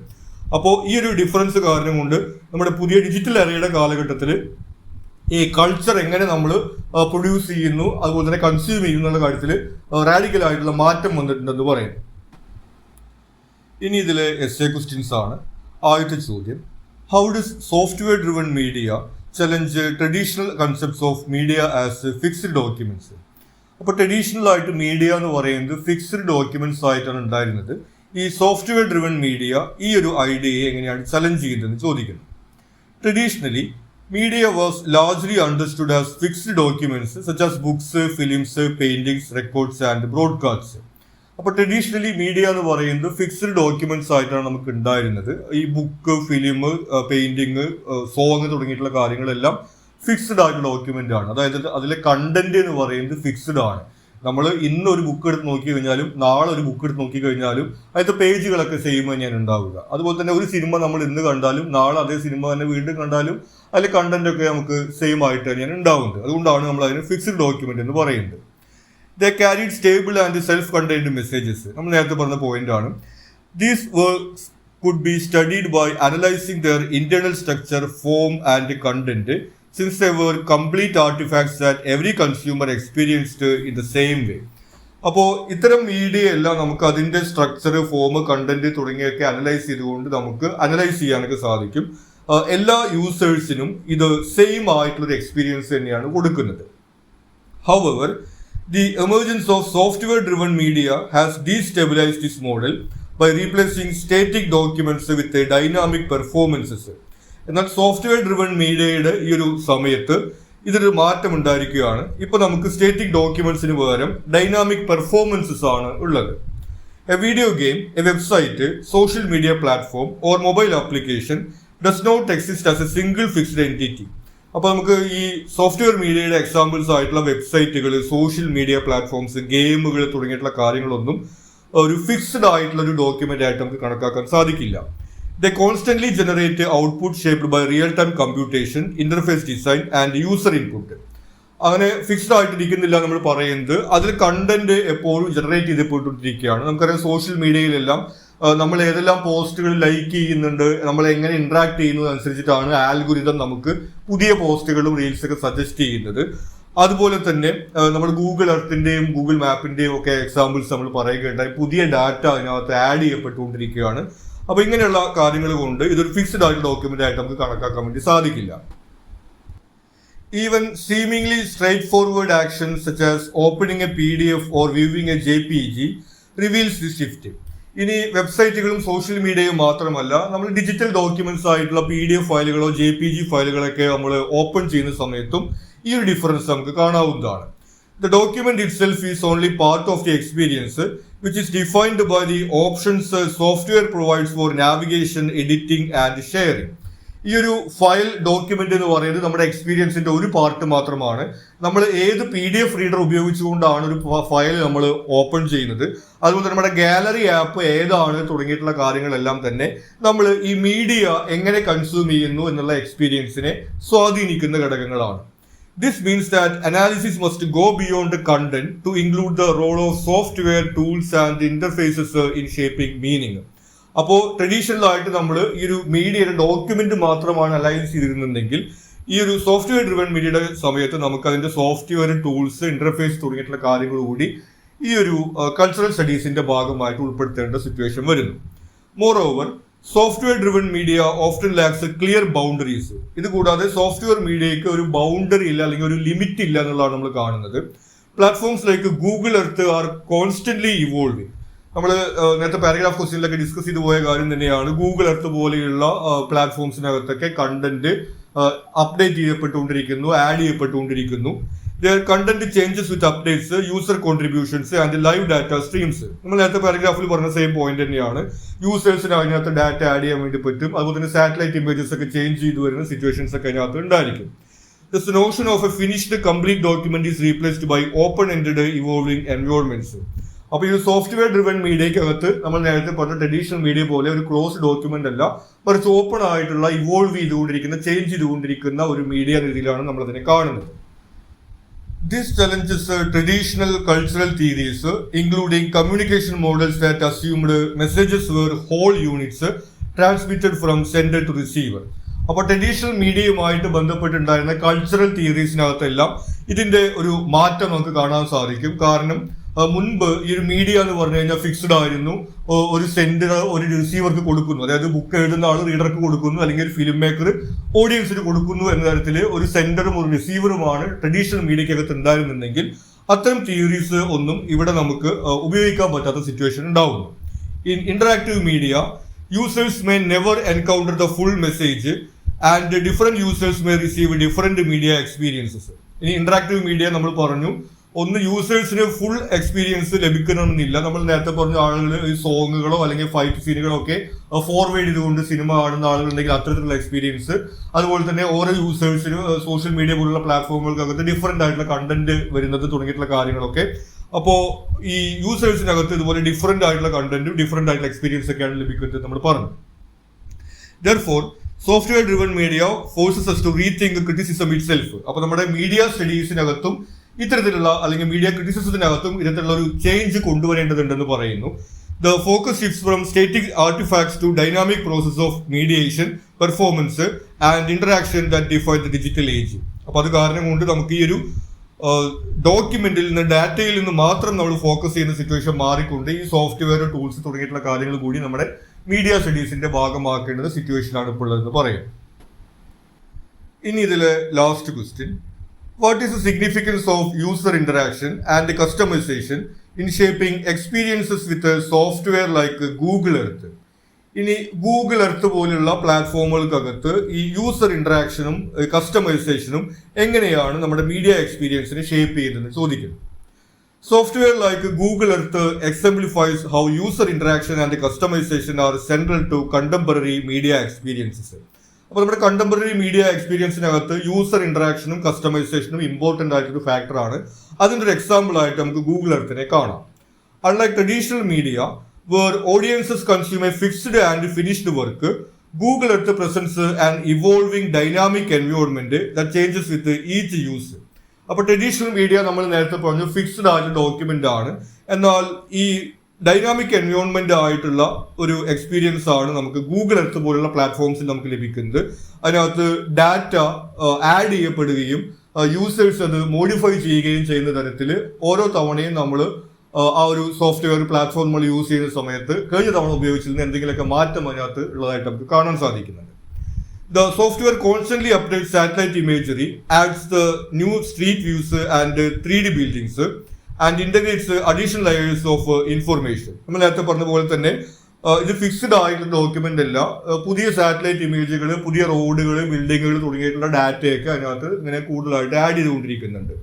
അപ്പോൾ ഈ ഒരു ഡിഫറൻസ് കാരണം കൊണ്ട് നമ്മുടെ പുതിയ ഡിജിറ്റൽ എറയുടെ കാലഘട്ടത്തിൽ ഈ കൾച്ചർ എങ്ങനെ നമ്മൾ പ്രൊഡ്യൂസ് ചെയ്യുന്നു, അതുപോലെ തന്നെ കൺസ്യൂം ചെയ്യുന്നു എന്നുള്ള കാര്യത്തിൽ റാഡിക്കൽ ആയിട്ടുള്ള മാറ്റം വന്നിട്ടുണ്ടെന്ന് പറയുന്നു. ഇനി ഇതിലെ എസ്സേ ക്വസ്റ്റ്യൻസ് ആണ്. ആദ്യത്തെ ചോദ്യം, how does software driven media challenge traditional concepts of media as fixed documents? അപ്പോൾ ട്രഡീഷണൽ ആയിട്ട് മീഡിയ എന്ന് പറയുന്നത് ഫിക്സ്ഡ് ഡോക്യുമെന്റ്സ് ആയിട്ടാണ് ഉണ്ടായിരുന്നത്. ഈ സോഫ്റ്റ്വെയർ ഡ്രിവൺ മീഡിയ ഈ ഒരു ഐഡിയയെ എങ്ങനെയാണ് ചലഞ്ച് ചെയ്യുന്നതെന്ന് ചോദിക്കുന്നു. Traditionally media was largely understood as fixed documents such as books, films, paintings, records and broadcasts. അപ്പോൾ ട്രഡീഷണലി മീഡിയ എന്ന് പറയുന്നത് ഫിക്സ്ഡ് ഡോക്യുമെന്റ്സ് ആയിട്ടാണ് നമുക്ക് ഉണ്ടായിരുന്നത്. ഈ ബുക്ക്, ഫിലിം, പെയിന്റിങ്, സോങ് തുടങ്ങിയിട്ടുള്ള കാര്യങ്ങളെല്ലാം ഫിക്സ്ഡ് ആയിട്ടുള്ള ഡോക്യുമെന്റ് ആണ്. അതായത് അതിലെ കണ്ടന്റ് എന്ന് പറയുന്നത് ഫിക്സ്ഡ് ആണ്. നമ്മൾ ഇന്ന് ഒരു ബുക്ക് എടുത്ത് നോക്കി കഴിഞ്ഞാലും നാളെ ഒരു ബുക്ക് എടുത്ത് നോക്കി കഴിഞ്ഞാലും അതിന്റെ പേജുകളൊക്കെ സെയിം തന്നെയാണ് ഉണ്ടാവുക. അതുപോലെ തന്നെ ഒരു സിനിമ നമ്മൾ ഇന്ന് കണ്ടാലും നാളെ അതേ സിനിമ തന്നെ വീണ്ടും കണ്ടാലും അതിലെ കണ്ടന്റ് ഒക്കെ നമുക്ക് സെയിം ആയിട്ട് തന്നെയാണ് ഉണ്ടാവുന്നത്. അതുകൊണ്ടാണ് നമ്മൾ അതിന് ഫിക്സ്ഡ് ഡോക്യുമെന്റ് എന്ന് പറയുന്നത്. They carried stable and self contained messages. നമ്മൾ നേരത്തെ പറഞ്ഞ പോയിന്റ് ആണ്. These works could be studied by analysing their internal structure, form and content, since they were complete artifacts that every consumer experienced in the same way. അപ്പോൾ ഇത്തരം media എല്ലാം നമുക്ക് അതിന്റെ structure, form, content തുടങ്ങിയൊക്കെ analyse ചെയ്തുകൊണ്ട് നമുക്ക് analyse ചെയ്യാനൊക്കെ സാധിക്കും. എല്ലാ യൂസേഴ്സിനും ഇത് സെയിം ആയിട്ടുള്ളൊരു എക്സ്പീരിയൻസ് തന്നെയാണ് കൊടുക്കുന്നത്. However, The emergence of software-driven media has destabilized this model by replacing static documents with dynamic performances. എന്നാൽ സോഫ്റ്റ്വെയർ ഡ്രിവൺ മീഡിയയുടെ ഈ ഒരു സമയത്ത് ഇതൊരു മാറ്റം ഉണ്ടായിരിക്കുകയാണ്. ഇപ്പോൾ നമുക്ക് സ്റ്റാറ്റിക് ഡോക്യുമെന്റ്സിന് പകരം ഡൈനാമിക് പെർഫോമൻസസ് ആണ് ഉള്ളത്. A video game, a website, social media platform or mobile application does not exist as a single fixed entity. അപ്പോൾ നമുക്ക് ഈ സോഫ്റ്റ്വെയർ മീഡിയയുടെ എക്സാമ്പിൾസ് ആയിട്ടുള്ള വെബ്സൈറ്റുകൾ, സോഷ്യൽ മീഡിയ പ്ലാറ്റ്ഫോംസ്, ഗെയിമുകൾ തുടങ്ങിയിട്ടുള്ള കാര്യങ്ങളൊന്നും ഒരു ഫിക്സ്ഡ് ആയിട്ടുള്ള ഒരു ഡോക്യുമെന്റ് ആയിട്ട് നമുക്ക് കണക്കാക്കാൻ സാധിക്കില്ല. They constantly generate output shaped by real-time computation, interface design and user input. അങ്ങനെ ഫിക്സ്ഡ് ആയിട്ടിരിക്കുന്നില്ല നമ്മൾ പറയുന്നത്. അതിൽ കണ്ടന്റ് എപ്പോഴും ജനറേറ്റ് ചെയ്തപ്പെട്ടിരിക്കുകയാണ്. നമുക്കറിയാം സോഷ്യൽ മീഡിയയിലെല്ലാം നമ്മൾ ഏതെല്ലാം പോസ്റ്റുകൾ ലൈക്ക് ചെയ്യുന്നുണ്ട്, നമ്മൾ എങ്ങനെ ഇന്ററാക്ട് ചെയ്യുന്നത് അനുസരിച്ചിട്ടാണ് ആൽഗോരിതം നമുക്ക് പുതിയ പോസ്റ്റുകളും റീൽസൊക്കെ സജസ്റ്റ് ചെയ്യുന്നത്. അതുപോലെ തന്നെ നമ്മൾ ഗൂഗിൾ എർത്തിന്റെയും ഗൂഗിൾ മാപ്പിന്റെയും ഒക്കെ എക്സാമ്പിൾസ് നമ്മൾ പറയുകയുണ്ടായി. പുതിയ ഡാറ്റ അതിനകത്ത് ആഡ് ചെയ്യപ്പെട്ടുകൊണ്ടിരിക്കുകയാണ്. അപ്പൊ ഇങ്ങനെയുള്ള കാര്യങ്ങൾ കൊണ്ട് ഇതൊരു ഫിക്സ്ഡ് ആയിട്ടുള്ള ഡോക്യുമെന്റ് ആയിട്ട് നമുക്ക് കണക്കാക്കാൻ വേണ്ടി സാധിക്കില്ല. Even seemingly straightforward actions such as opening a PDF or viewing a JPG reveals this shift. ഇനി വെബ്സൈറ്റുകളും സോഷ്യൽ മീഡിയയും മാത്രമല്ല, നമ്മൾ ഡിജിറ്റൽ ഡോക്യുമെന്റ്സ് ആയിട്ടുള്ള PDF ഫയലുകളോ JPG ഫയലുകളൊക്കെ നമ്മൾ ഓപ്പൺ ചെയ്യുന്ന സമയത്തും ഈ ഒരു ഡിഫറൻസ് നമുക്ക് കാണാവുന്നതാണ്. The document itself is only part of the experience, which is defined by the options software provides for navigation, editing and sharing. ഈ ഒരു ഫയൽ ഡോക്യുമെന്റ് എന്ന് പറയുന്നത് നമ്മുടെ എക്സ്പീരിയൻസിന്റെ ഒരു പാർട്ട് മാത്രമാണ്. നമ്മൾ ഏത് PDF റീഡർ ഉപയോഗിച്ചുകൊണ്ടാണ് ഒരു ഫയൽ നമ്മൾ ഓപ്പൺ ചെയ്യുന്നത്, അതുപോലെ നമ്മുടെ ഗാലറി ആപ്പ് ഏതാണ് തുടങ്ങിയിട്ടുള്ള കാര്യങ്ങളെല്ലാം തന്നെ നമ്മൾ ഈ മീഡിയ എങ്ങനെ കൺസ്യൂം ചെയ്യുന്നു എന്നുള്ള എക്സ്പീരിയൻസിനെ സ്വാധീനിക്കുന്ന ഘടകങ്ങളാണ്. This means that analysis must go beyond the content to include the role of software, tools and interfaces in shaping meaning. അപ്പോൾ ട്രഡീഷണൽ ആയിട്ട് നമ്മൾ ഈ ഒരു മീഡിയയുടെ ഡോക്യുമെന്റ് മാത്രമാണ് അലൈൻസ് ചെയ്തിരുന്നെങ്കിൽ ഈ ഒരു സോഫ്റ്റ്വെയർ ഡ്രിവൺ മീഡിയയുടെ സമയത്ത് നമുക്ക് അതിന്റെ സോഫ്റ്റ്വെയർ, ടൂൾസ്, ഇന്റർഫേസ് തുടങ്ങിയിട്ടുള്ള കാര്യങ്ങൾ കൂടി ഈ ഒരു കൾച്ചറൽ സ്റ്റഡീസിന്റെ ഭാഗമായിട്ട് ഉൾപ്പെടുത്തേണ്ട സിറ്റുവേഷൻ വരുന്നു. Moreover, software driven media often lakhs clear boundaries. ഇത് കൂടാതെ സോഫ്റ്റ്വെയർ മീഡിയയ്ക്ക് ഒരു ബൗണ്ടറി ഇല്ല, അല്ലെങ്കിൽ ഒരു ലിമിറ്റ് ഇല്ല എന്നുള്ളതാണ് നമ്മൾ കാണുന്നത്. Platforms like Google earth are constantly evolving. നമ്മൾ നേരത്തെ പാരഗ്രാഫ് ക്വസ്റ്റ്യനിലൊക്കെ ഡിസ്കസ് ചെയ്തു പോയ കാര്യം തന്നെയാണ്. ഗൂഗിൾ എർത്ത് പോലെയുള്ള പ്ലാറ്റ്ഫോംസിനകത്തൊക്കെ കണ്ടന്റ് അപ്ഡേറ്റ് ചെയ്യപ്പെട്ടുകൊണ്ടിരിക്കുന്നു, ആഡ് ചെയ്യപ്പെട്ടുകൊണ്ടിരിക്കുന്നു. Their content changes with updates, user contributions and live data streams. നമ്മൾ നേരത്തെ പാരഗ്രാഫിൽ പറഞ്ഞ സെയിം പോയിന്റ് തന്നെയാണ്. യൂസേഴ്സിന് അതിനകത്ത് ഡാറ്റ ആഡ് ചെയ്യാൻ വേണ്ടി പറ്റും. അതുപോലെ തന്നെ സാറ്റലൈറ്റ് ഇമേജസ് ഒക്കെ ചേഞ്ച് ചെയ്തു വരുന്ന സിറ്റുവേഷൻസ് ഒക്കെ അതിനകത്ത് ഉണ്ടായിരിക്കും. This notion of a finished complete document is replaced by open-ended evolving environments. അപ്പോൾ ഈ സോഫ്റ്റ്വെയർ ഡ്രിവൺ മീഡിയക്കകത്ത് നമ്മൾ നേരത്തെ പറഞ്ഞ ട്രഡീഷണൽ മീഡിയ പോലെ ഒരു ക്ലോസ് ഡോക്യുമെന്റ് അല്ല, മറിച്ച് ഓപ്പൺ ആയിട്ടുള്ള ഇവോൾവ് ചെയ്തുകൊണ്ടിരിക്കുന്ന, ചേഞ്ച് ചെയ്തുകൊണ്ടിരിക്കുന്ന ഒരു മീഡിയ രീതിയിലാണ് നമ്മൾ അതിനെ കാണുന്നത്. This challenges traditional cultural theories, including communication models that assumed messages were whole units transmitted from sender to receiver. അപ്പോൾ ട്രഡീഷണൽ മീഡിയയുമായിട്ട് ബന്ധപ്പെട്ടുണ്ടായിരുന്ന കൾച്ചറൽ തിയറീസിനകത്തെല്ലാം ഇതിന്റെ ഒരു മാറ്റം നമുക്ക് കാണാൻ സാധിക്കും. കാരണം മുൻപ് ഈ ഒരു മീഡിയ എന്ന് പറഞ്ഞു കഴിഞ്ഞാൽ ഫിക്സ്ഡ് ആയിരുന്നു. ഒരു സെൻഡർ ഒരു റിസീവർക്ക് കൊടുക്കുന്നു, അതായത് ബുക്ക് എഴുതുന്ന ആൾ റീഡർക്ക് കൊടുക്കുന്നു, അല്ലെങ്കിൽ ഒരു ഫിലിം മേക്കർ ഓഡിയൻസിന് കൊടുക്കുന്നു എന്ന തരത്തിൽ ഒരു സെൻഡറും ഒരു റിസീവറുമാണ് ട്രഡീഷണൽ മീഡിയക്കകത്ത് ഉണ്ടായിരുന്നുണ്ടെങ്കിൽ അത്തരം തിയറീസ് ഒന്നും ഇവിടെ നമുക്ക് ഉപയോഗിക്കാൻ പറ്റാത്ത സിറ്റുവേഷൻ ഉണ്ടാവുന്നു. In interactive media, users may never encounter the full message and different users may receive different media experiences. ഇനി ഇന്ററാക്റ്റീവ് മീഡിയ നമ്മൾ പറഞ്ഞു, ഒന്ന് യൂസേഴ്സിന് ഫുൾ എക്സ്പീരിയൻസ് ലഭിക്കണമെന്നില്ല. നമ്മൾ നേരത്തെ പറഞ്ഞ ആളുകൾ ഈ സോങ്ങുകളോ അല്ലെങ്കിൽ ഫൈറ്റ് സീനുകളോ ഒക്കെ ഫോർവേഡ് ചെയ്തുകൊണ്ട് സിനിമ കാണുന്ന ആളുകളുണ്ടെങ്കിൽ അത്തരത്തിലുള്ള എക്സ്പീരിയൻസ്. അതുപോലെ തന്നെ ഓരോ യൂസേഴ്സിനും സോഷ്യൽ മീഡിയ പോലുള്ള പ്ലാറ്റ്ഫോമുകൾക്കകത്ത് ഡിഫറെന്റ് ആയിട്ടുള്ള കണ്ടന്റ് വരുന്നത് തുടങ്ങിയിട്ടുള്ള കാര്യങ്ങളൊക്കെ. അപ്പോൾ ഈ യൂസേഴ്സിനകത്ത് ഇതുപോലെ ഡിഫറെന്റ് ആയിട്ടുള്ള കണ്ടന്റും ഡിഫറെന്റ് ആയിട്ടുള്ള എക്സ്പീരിയൻസ് ഒക്കെയാണ് ലഭിക്കുന്നത് നമ്മൾ പറഞ്ഞു. Therefore, software driven media forces us to rethink criticism itself. അപ്പോൾ നമ്മുടെ മീഡിയ സ്റ്റഡീസിനകത്തും ഇത്തരത്തിലുള്ള അല്ലെങ്കിൽ മീഡിയ ക്രിറ്റിസിസത്തിനകത്തും ഇത്തരത്തിലുള്ള ഒരു ചേഞ്ച് കൊണ്ടുവരേണ്ടതുണ്ടെന്ന് പറയുന്നു. The focus shifts from static artifacts to dynamic process of mediation, performance and interaction that define the digital age. അപ്പോൾ അത് കാരണം കൊണ്ട് നമുക്ക് ഈ ഒരു ഡോക്യുമെന്റിൽ നിന്ന്, ഡാറ്റയിൽ നിന്ന് മാത്രം നമ്മൾ ഫോക്കസ് ചെയ്യുന്ന സിറ്റുവേഷൻ മാറിക്കൊണ്ട് ഈ സോഫ്റ്റ്വെയർ, ടൂൾസ് തുടങ്ങിയിട്ടുള്ള കാര്യങ്ങൾ കൂടി നമ്മുടെ മീഡിയ സ്റ്റഡീസിന്റെ ഭാഗമാക്കേണ്ട സിറ്റുവേഷനാണ് ഇപ്പോൾ ഉള്ളതെന്ന് പറയും. ഇനി ഇതിലെ last question, What is the significance of user interaction and customization in shaping experiences with a software like Google Earth? ഇനി ഗൂഗിൾ എർത്ത് പോലുള്ള പ്ലാറ്റ്ഫോമുകൾക്കകത്ത് ഈ യൂസർ ഇന്ററാക്ഷനും കസ്റ്റമൈസേഷനും എങ്ങനെയാണ് നമ്മുടെ മീഡിയ എക്സ്പീരിയൻസിനെ ഷേപ്പ് ചെയ്തതെന്ന് ചോദിക്കുന്നു. Software like Google Earth exemplifies how user interaction and customisation are central to contemporary media experiences. അപ്പോൾ നമ്മുടെ കണ്ടംപററി മീഡിയ എക്സ്പീരിയൻസിനകത്ത് യൂസർ ഇന്ററാക്ഷനും കസ്റ്റമൈസേഷനും ഇമ്പോർട്ടൻ്റ് ആയിട്ടൊരു ഫാക്ടറാണ്. അതിൻ്റെ ഒരു എക്സാമ്പിൾ ആയിട്ട് നമുക്ക് ഗൂഗിൾ എർത്തിനെ കാണാം. Unlike traditional media where audiences consume a fixed and finished work, Google Earth presents an evolving dynamic environment that changes with each use. അപ്പോൾ ട്രഡീഷണൽ മീഡിയ നമ്മൾ നേരത്തെ പറഞ്ഞു ഫിക്സ്ഡ് ആയിട്ട് ഡോക്യുമെന്റ് ആണ്. എന്നാൽ ഈ ഡൈനാമിക് എൻവയോൺമെന്റ് ആയിട്ടുള്ള ഒരു എക്സ്പീരിയൻസ് ആണ് നമുക്ക് ഗൂഗിൾ എർത്ത് പോലുള്ള പ്ലാറ്റ്ഫോംസിൽ നമുക്ക് ലഭിക്കുന്നത്. അതിനകത്ത് ഡാറ്റ ആഡ് ചെയ്യപ്പെടുകയും യൂസേഴ്സ് അത് മോഡിഫൈ ചെയ്യുകയും ചെയ്യുന്ന തരത്തിൽ ഓരോ തവണയും നമ്മൾ ആ ഒരു സോഫ്റ്റ്വെയർ പ്ലാറ്റ്ഫോം നമ്മൾ യൂസ് ചെയ്യുന്ന സമയത്ത് കഴിഞ്ഞ തവണ ഉപയോഗിച്ചിരുന്ന എന്തെങ്കിലുമൊക്കെ മാറ്റം അതിനകത്ത് ഉള്ളതായിട്ട് നമുക്ക് കാണാൻ സാധിക്കുന്നുണ്ട്. The software constantly updates satellite imagery, adds the new street views and 3D buildings, and integrates additional layers of information. നമ്മൾ നേരത്തെ പറഞ്ഞ പോലെ തന്നെ ഇത് ഫിക്സ്ഡ് ആയിട്ടുള്ള ഡോക്യുമെന്റ് അല്ല, പുതിയ സാറ്റലൈറ്റ് ഇമേജുകൾ, പുതിയ റോഡുകൾ, ബിൽഡിങ്ങുകൾ തുടങ്ങിയിട്ടുള്ള ഡാറ്റയൊക്കെ അതിനകത്ത് ഇങ്ങനെ കൂടുതലായിട്ട് ആഡ് ചെയ്തുകൊണ്ടിരിക്കുന്നുണ്ട്.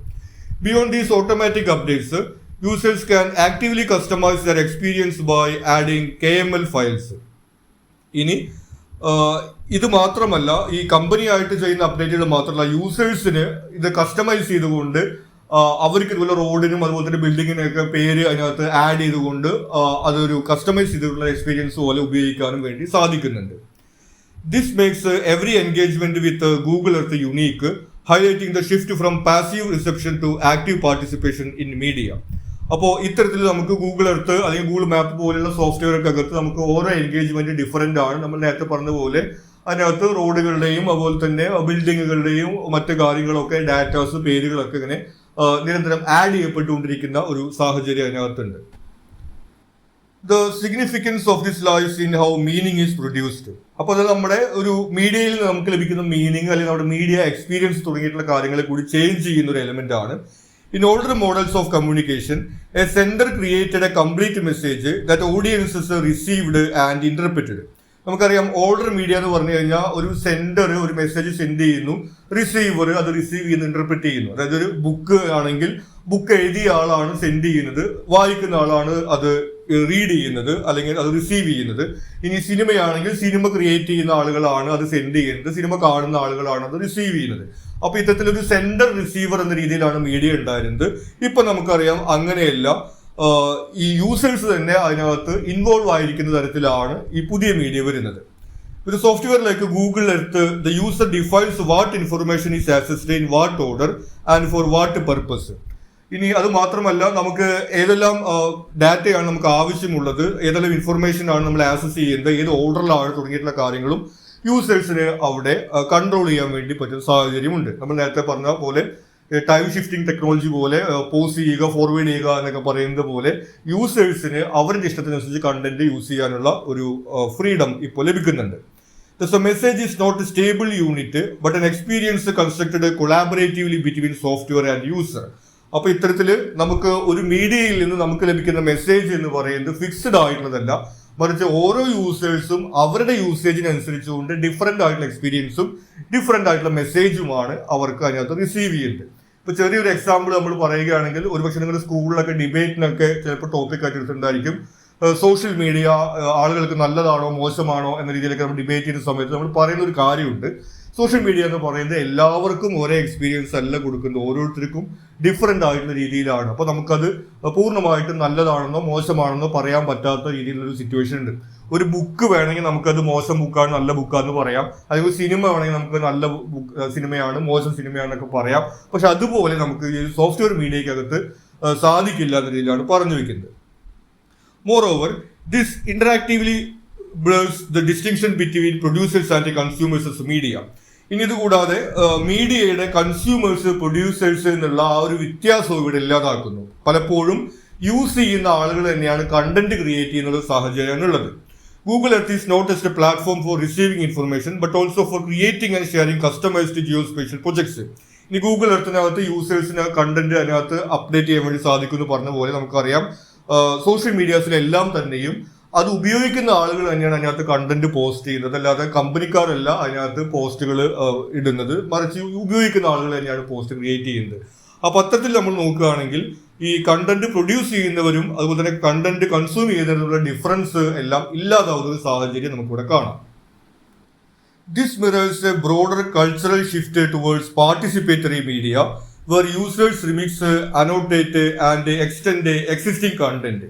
Beyond these automatic updates, users can actively customize their experience by adding KML files. ഇനി ഇത് മാത്രമല്ല, ഈ കമ്പനി ആയിട്ട് ചെയ്യുന്ന അപ്ഡേറ്റുകൾ മാത്രമല്ല, യൂസേഴ്സിന് ഇത് കസ്റ്റമൈസ് ചെയ്തുകൊണ്ട് അവർക്ക് ഇതുപോലെ റോഡിനും അതുപോലെ തന്നെ ബിൽഡിങ്ങിനൊക്കെ പേര് അതിനകത്ത് ആഡ് ചെയ്തുകൊണ്ട് അതൊരു കസ്റ്റമൈസ് ചെയ്തിട്ടുള്ള എക്സ്പീരിയൻസ് പോലെ ഉപയോഗിക്കാനും വേണ്ടി സാധിക്കുന്നുണ്ട്. This makes every engagement with Google earth unique, highlighting the shift from passive reception to active participation in media. അപ്പോൾ ഇത്തരത്തിൽ നമുക്ക് ഗൂഗിൾ എർത്ത് അല്ലെങ്കിൽ ഗൂഗിൾ മാപ്പ് പോലുള്ള സോഫ്റ്റ്വെയർക്കകത്ത് നമുക്ക് ഓരോ എൻഗേജ്മെന്റ് ഡിഫറൻ്റ് ആണ്. നമ്മൾ നേരത്തെ പറഞ്ഞ പോലെ അതിനകത്ത് റോഡുകളുടെയും അതുപോലെ തന്നെ ബിൽഡിങ്ങുകളുടെയും മറ്റു കാര്യങ്ങളൊക്കെ ഡാറ്റാസ് പേരുകളൊക്കെ ഇങ്ങനെ നിരന്തരം ആഡ് ചെയ്യപ്പെട്ടുകൊണ്ടിരിക്കുന്ന ഒരു സാഹചര്യം അതിനകത്തുണ്ട്. The significance of this lies in how meaning is produced. അപ്പോൾ അത് നമ്മുടെ ഒരു മീഡിയയിൽ നമുക്ക് ലഭിക്കുന്ന മീനിങ് അല്ലെങ്കിൽ നമ്മുടെ മീഡിയ എക്സ്പീരിയൻസ് തുടങ്ങിയിട്ടുള്ള കാര്യങ്ങളെ കൂടി ചേഞ്ച് ചെയ്യുന്ന ഒരു എലമെന്റ് ആണ്. In older models of communication, a sender created a complete message that audiences received and interpreted. നമുക്കറിയാം ഓൾഡർ മീഡിയ എന്ന് പറഞ്ഞു കഴിഞ്ഞാൽ ഒരു സെൻഡർ ഒരു മെസ്സേജ് സെൻഡ് ചെയ്യുന്നു, റിസീവർ അത് റിസീവ് ചെയ്യുന്നു, ഇന്റർപ്രറ്റ് ചെയ്യുന്നു. അതായത് ഒരു ബുക്ക് ആണെങ്കിൽ ബുക്ക് എഴുതിയ ആളാണ് സെൻഡ് ചെയ്യുന്നത്, വായിക്കുന്ന ആളാണ് അത് റീഡ് ചെയ്യുന്നത് അല്ലെങ്കിൽ അത് റിസീവ് ചെയ്യുന്നത്. ഇനി സിനിമയാണെങ്കിൽ സിനിമ ക്രിയേറ്റ് ചെയ്യുന്ന ആളുകളാണ് അത് സെൻഡ് ചെയ്യുന്നത്, സിനിമ കാണുന്ന ആളുകളാണ് അത് റിസീവ് ചെയ്യുന്നത്. അപ്പൊ ഇത്തരത്തിലൊരു സെൻഡർ റിസീവർ എന്ന രീതിയിലാണ് മീഡിയ ഉണ്ടായിരുന്നത്. ഇപ്പൊ നമുക്കറിയാം അങ്ങനെയല്ല, ഈ യൂസേഴ്സ് തന്നെ അതിനകത്ത് ഇൻവോൾവ് ആയിരിക്കുന്ന തരത്തിലാണ് ഈ പുതിയ മീഡിയ വരുന്നത്. ഒരു software like Google Earth, the user defines what information is accessed in what order and for what purpose. ഇനി അത് മാത്രമല്ല, നമുക്ക് ഏതെല്ലാം ഡാറ്റയാണ് നമുക്ക് ആവശ്യമുള്ളത്, ഏതെല്ലാം ഇൻഫർമേഷൻ ആണ് നമ്മൾ ആക്സസ് ചെയ്യുന്നത്, ഏത് ഓർഡറിലാണ് തുടങ്ങിയിട്ടുള്ള കാര്യങ്ങളും യൂസേഴ്സിന് അവിടെ കൺട്രോൾ ചെയ്യാൻ വേണ്ടി പറ്റുന്ന സാഹചര്യമുണ്ട്. നമ്മൾ നേരത്തെ പറഞ്ഞ പോലെ ടൈം ഷിഫ്റ്റിംഗ് ടെക്നോളജി പോലെ പോസ് ചെയ്യുക, ഫോർവേഡ് ചെയ്യുക എന്നൊക്കെ പറയുന്നത് പോലെ യൂസേഴ്സിന് അവരുടെ ഇഷ്ടത്തിനനുസരിച്ച് കണ്ടന്റ് യൂസ് ചെയ്യാനുള്ള ഒരു ഫ്രീഡം ഇപ്പോൾ ലഭിക്കുന്നുണ്ട്. The message is not a stable unit but an experience constructed collaboratively between software and user. അപ്പോൾ ഇത്തരത്തിൽ നമുക്ക് ഒരു മീഡിയയിൽ നിന്ന് നമുക്ക് ലഭിക്കുന്ന മെസ്സേജ് എന്ന് പറയുന്നത് ഫിക്സ്ഡ് ആയിട്ടുള്ളതല്ല, മറിച്ച് ഓരോ യൂസേഴ്സും അവരുടെ യൂസേജിനനുസരിച്ചുകൊണ്ട് ഡിഫറെൻ്റ് ആയിട്ടുള്ള എക്സ്പീരിയൻസും ഡിഫറെൻ്റ് ആയിട്ടുള്ള മെസ്സേജുമാണ് അവർക്ക് അതിനകത്ത് റിസീവ് ചെയ്യുന്നത്. ഇപ്പോൾ ചെറിയൊരു എക്സാമ്പിൾ നമ്മൾ പറയുകയാണെങ്കിൽ, ഒരുപക്ഷെ നിങ്ങൾ സ്കൂളിലൊക്കെ ഡിബേറ്റിനൊക്കെ ചിലപ്പോൾ ടോപ്പിക് ആയിട്ട് എടുത്തിട്ടുണ്ടായിരിക്കും. സോഷ്യൽ മീഡിയ ആളുകൾക്ക് നല്ലതാണോ മോശമാണോ എന്ന രീതിയിലൊക്കെ നമ്മൾ ഡിബേറ്റ് ചെയ്യുന്ന സമയത്ത് നമ്മൾ പറയുന്ന ഒരു കാര്യമുണ്ട്. സോഷ്യൽ മീഡിയ എന്ന് പറയുന്നത് എല്ലാവർക്കും ഒരേ എക്സ്പീരിയൻസ് അല്ല കൊടുക്കുന്നത്, ഓരോരുത്തർക്കും ഡിഫറെൻ്റ് ആയിട്ടുള്ള രീതിയിലാണ്. അപ്പോൾ നമുക്കത് പൂർണ്ണമായിട്ടും നല്ലതാണെന്നോ മോശമാണെന്നോ പറയാൻ പറ്റാത്ത രീതിയിലുള്ളൊരു സിറ്റുവേഷൻ ഉണ്ട്. ഒരു ബുക്ക് വേണമെങ്കിൽ നമുക്കത് മോശം ബുക്കാണ് നല്ല ബുക്കാന്ന് പറയാം, അല്ലെങ്കിൽ സിനിമ വേണമെങ്കിൽ നമുക്ക് നല്ല സിനിമയാണ് മോശം സിനിമയാണെന്നൊക്കെ പറയാം. പക്ഷെ അതുപോലെ നമുക്ക് ഈ സോഫ്റ്റ്വെയർ മീഡിയക്കകത്ത് സാധിക്കില്ല എന്ന രീതിയിലാണ് പറഞ്ഞു വെക്കുന്നത്. Moreover, this interactively blurs the distinction between producers and consumers as media. ഇനി ഇതുകൂടാതെ മീഡിയയുടെ കൺസ്യൂമേഴ്സ് പ്രൊഡ്യൂസേഴ്സ് എന്നുള്ള ആ ഒരു വ്യത്യാസവും ഇവിടെ ഇല്ലാതാക്കുന്നു. പലപ്പോഴും യൂസ് ചെയ്യുന്ന ആളുകൾ തന്നെയാണ് കണ്ടന്റ് ക്രിയേറ്റ് ചെയ്യുന്ന സാഹചര്യമാണ് ഉള്ളത്. Google Earth is not just a platform for receiving information but also for creating and sharing customised geospatial projects. ഇനി ഗൂഗിൾ എർത്തിനകത്ത് യൂസേഴ്സിന് കണ്ടന്റ് അതിനകത്ത് അപ്ഡേറ്റ് ചെയ്യാൻ വേണ്ടി സാധിക്കും എന്ന് പറഞ്ഞ പോലെ നമുക്കറിയാം സോഷ്യൽ മീഡിയാസിലെല്ലാം തന്നെയും അത് ഉപയോഗിക്കുന്ന ആളുകൾ തന്നെയാണ് അതിനകത്ത് കണ്ടന്റ് പോസ്റ്റ് ചെയ്യുന്നത്, അല്ലാതെ കമ്പനിക്കാരല്ല അതിനകത്ത് പോസ്റ്റുകൾ ഇടുന്നത്, മറിച്ച് ഉപയോഗിക്കുന്ന ആളുകൾ തന്നെയാണ് പോസ്റ്റ് ക്രിയേറ്റ് ചെയ്യുന്നത്. അപ്പൊ അത്തരത്തിൽ നമ്മൾ നോക്കുകയാണെങ്കിൽ ഈ കണ്ടന്റ് പ്രൊഡ്യൂസ് ചെയ്യുന്നവരും അതുപോലെ തന്നെ കണ്ടന്റ് കൺസ്യൂം ചെയ്യുന്നതിനുള്ള ഡിഫറൻസ് എല്ലാം ഇല്ലാതാവുന്ന ഒരു സാഹചര്യം നമുക്കിവിടെ കാണാം. This mirrors a broader cultural shift towards participatory media, where users remix, annotate and extend existing content.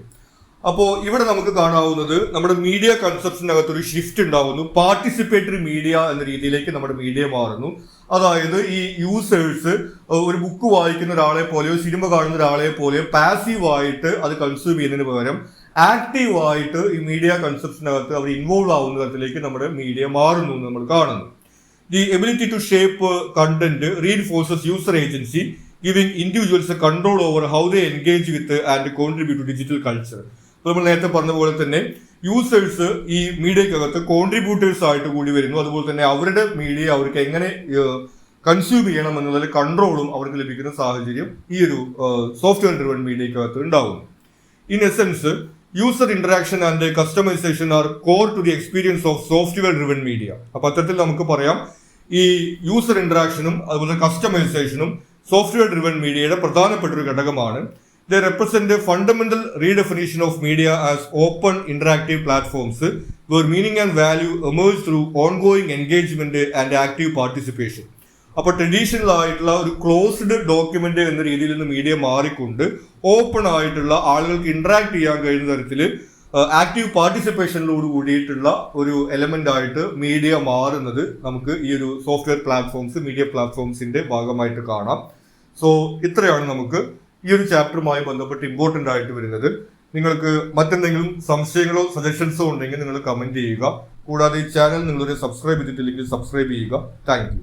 അപ്പോൾ ഇവിടെ നമുക്ക് കാണാവുന്നത് നമ്മുടെ മീഡിയ കൺസെപ്ഷനകത്തൊരു ഷിഫ്റ്റ് ഉണ്ടാവുന്നു. പാർട്ടിസിപ്പേറ്ററി മീഡിയ എന്ന രീതിയിലേക്ക് നമ്മുടെ മീഡിയ മാറുന്നു. അതായത് ഈ യൂസേഴ്സ് ഒരു ബുക്ക് വായിക്കുന്ന ഒരാളെ പോലെയോ സിനിമ കാണുന്ന ഒരാളെ പോലെയോ പാസീവായിട്ട് അത് കൺസ്യൂം ചെയ്യുന്നതിന് പകരം ആക്റ്റീവായിട്ട് ഈ മീഡിയ കൺസെപ്ഷനകത്ത് അവർ ഇൻവോൾവ് ആവുന്ന തരത്തിലേക്ക് നമ്മുടെ മീഡിയ മാറുന്നു എന്ന് നമ്മൾ കാണുന്നു. The ability to shape content reinforces user agency, giving individuals control over how they engage with and contribute to digital culture. നമ്മൾ നേരത്തെ പറഞ്ഞ പോലെ തന്നെ യൂസേഴ്സ് ഈ മീഡിയക്കകത്ത് കോൺട്രിബ്യൂട്ടേഴ്സ് ആയിട്ട് കൂടി വരുന്നു. അതുപോലെ തന്നെ അവരുടെ മീഡിയ അവർക്ക് എങ്ങനെ കൺസ്യൂം ചെയ്യണം എന്നുള്ളതിൽ കൺട്രോളും അവർക്ക് ലഭിക്കുന്ന സാഹചര്യം ഈ ഒരു സോഫ്റ്റ്വെയർ ഡ്രിവൺ മീഡിയക്കകത്ത് ഉണ്ടാകുന്നു. In essence user interaction and customisation are core to the experience of software driven media. അപ്പൊ അത്തരത്തിൽ നമുക്ക് പറയാം ഈ യൂസർ ഇന്ററാക്ഷനും അതുപോലെ കസ്റ്റമൈസേഷനും സോഫ്റ്റ്വെയർ ഡ്രിവൺ മീഡിയയുടെ പ്രധാനപ്പെട്ട ഒരു ഘടകമാണ്. They represent a fundamental redefinition of media as open interactive platforms where meaning and value emerge through ongoing engagement and active participation. അപ്പോൾ ട്രഡീഷണൽ ആയിട്ടുള്ള ഒരു ക്ലോസ്ഡ് ഡോക്യുമെന്റ് എന്ന രീതിയിൽ നിന്ന് മീഡിയ മാറിക്കൊണ്ട് ഓപ്പൺ ആയിട്ടുള്ള ആളുകൾക്ക് ഇന്ററാക്ട് ചെയ്യാൻ കഴിയുന്ന തരത്തിൽ ആക്റ്റീവ് പാർട്ടിസിപ്പേഷനിലോട് കൂടിയിട്ടുള്ള ഒരു എലമെന്റ് ആയിട്ട് മീഡിയ മാറുന്നത് നമുക്ക് ഈ ഒരു സോഫ്റ്റ്വെയർ പ്ലാറ്റ്ഫോംസ് മീഡിയ പ്ലാറ്റ്ഫോംസിന്റെ ഭാഗമായിട്ട് കാണാം. സോ ഇത്രയാണ് നമുക്ക് ഈ ഒരു ചാപ്റ്ററുമായി ബന്ധപ്പെട്ട് ഇമ്പോർട്ടൻ്റ് ആയിട്ട് വരുന്നത്. നിങ്ങൾക്ക് മറ്റെന്തെങ്കിലും സംശയങ്ങളോ സജഷൻസോ ഉണ്ടെങ്കിൽ നിങ്ങൾ കമന്റ് ചെയ്യുക. കൂടാതെ ഈ ചാനൽ നിങ്ങളൊരു സബ്സ്ക്രൈബ് ചെയ്തിട്ടില്ലെങ്കിൽ സബ്സ്ക്രൈബ് ചെയ്യുക. Thank you.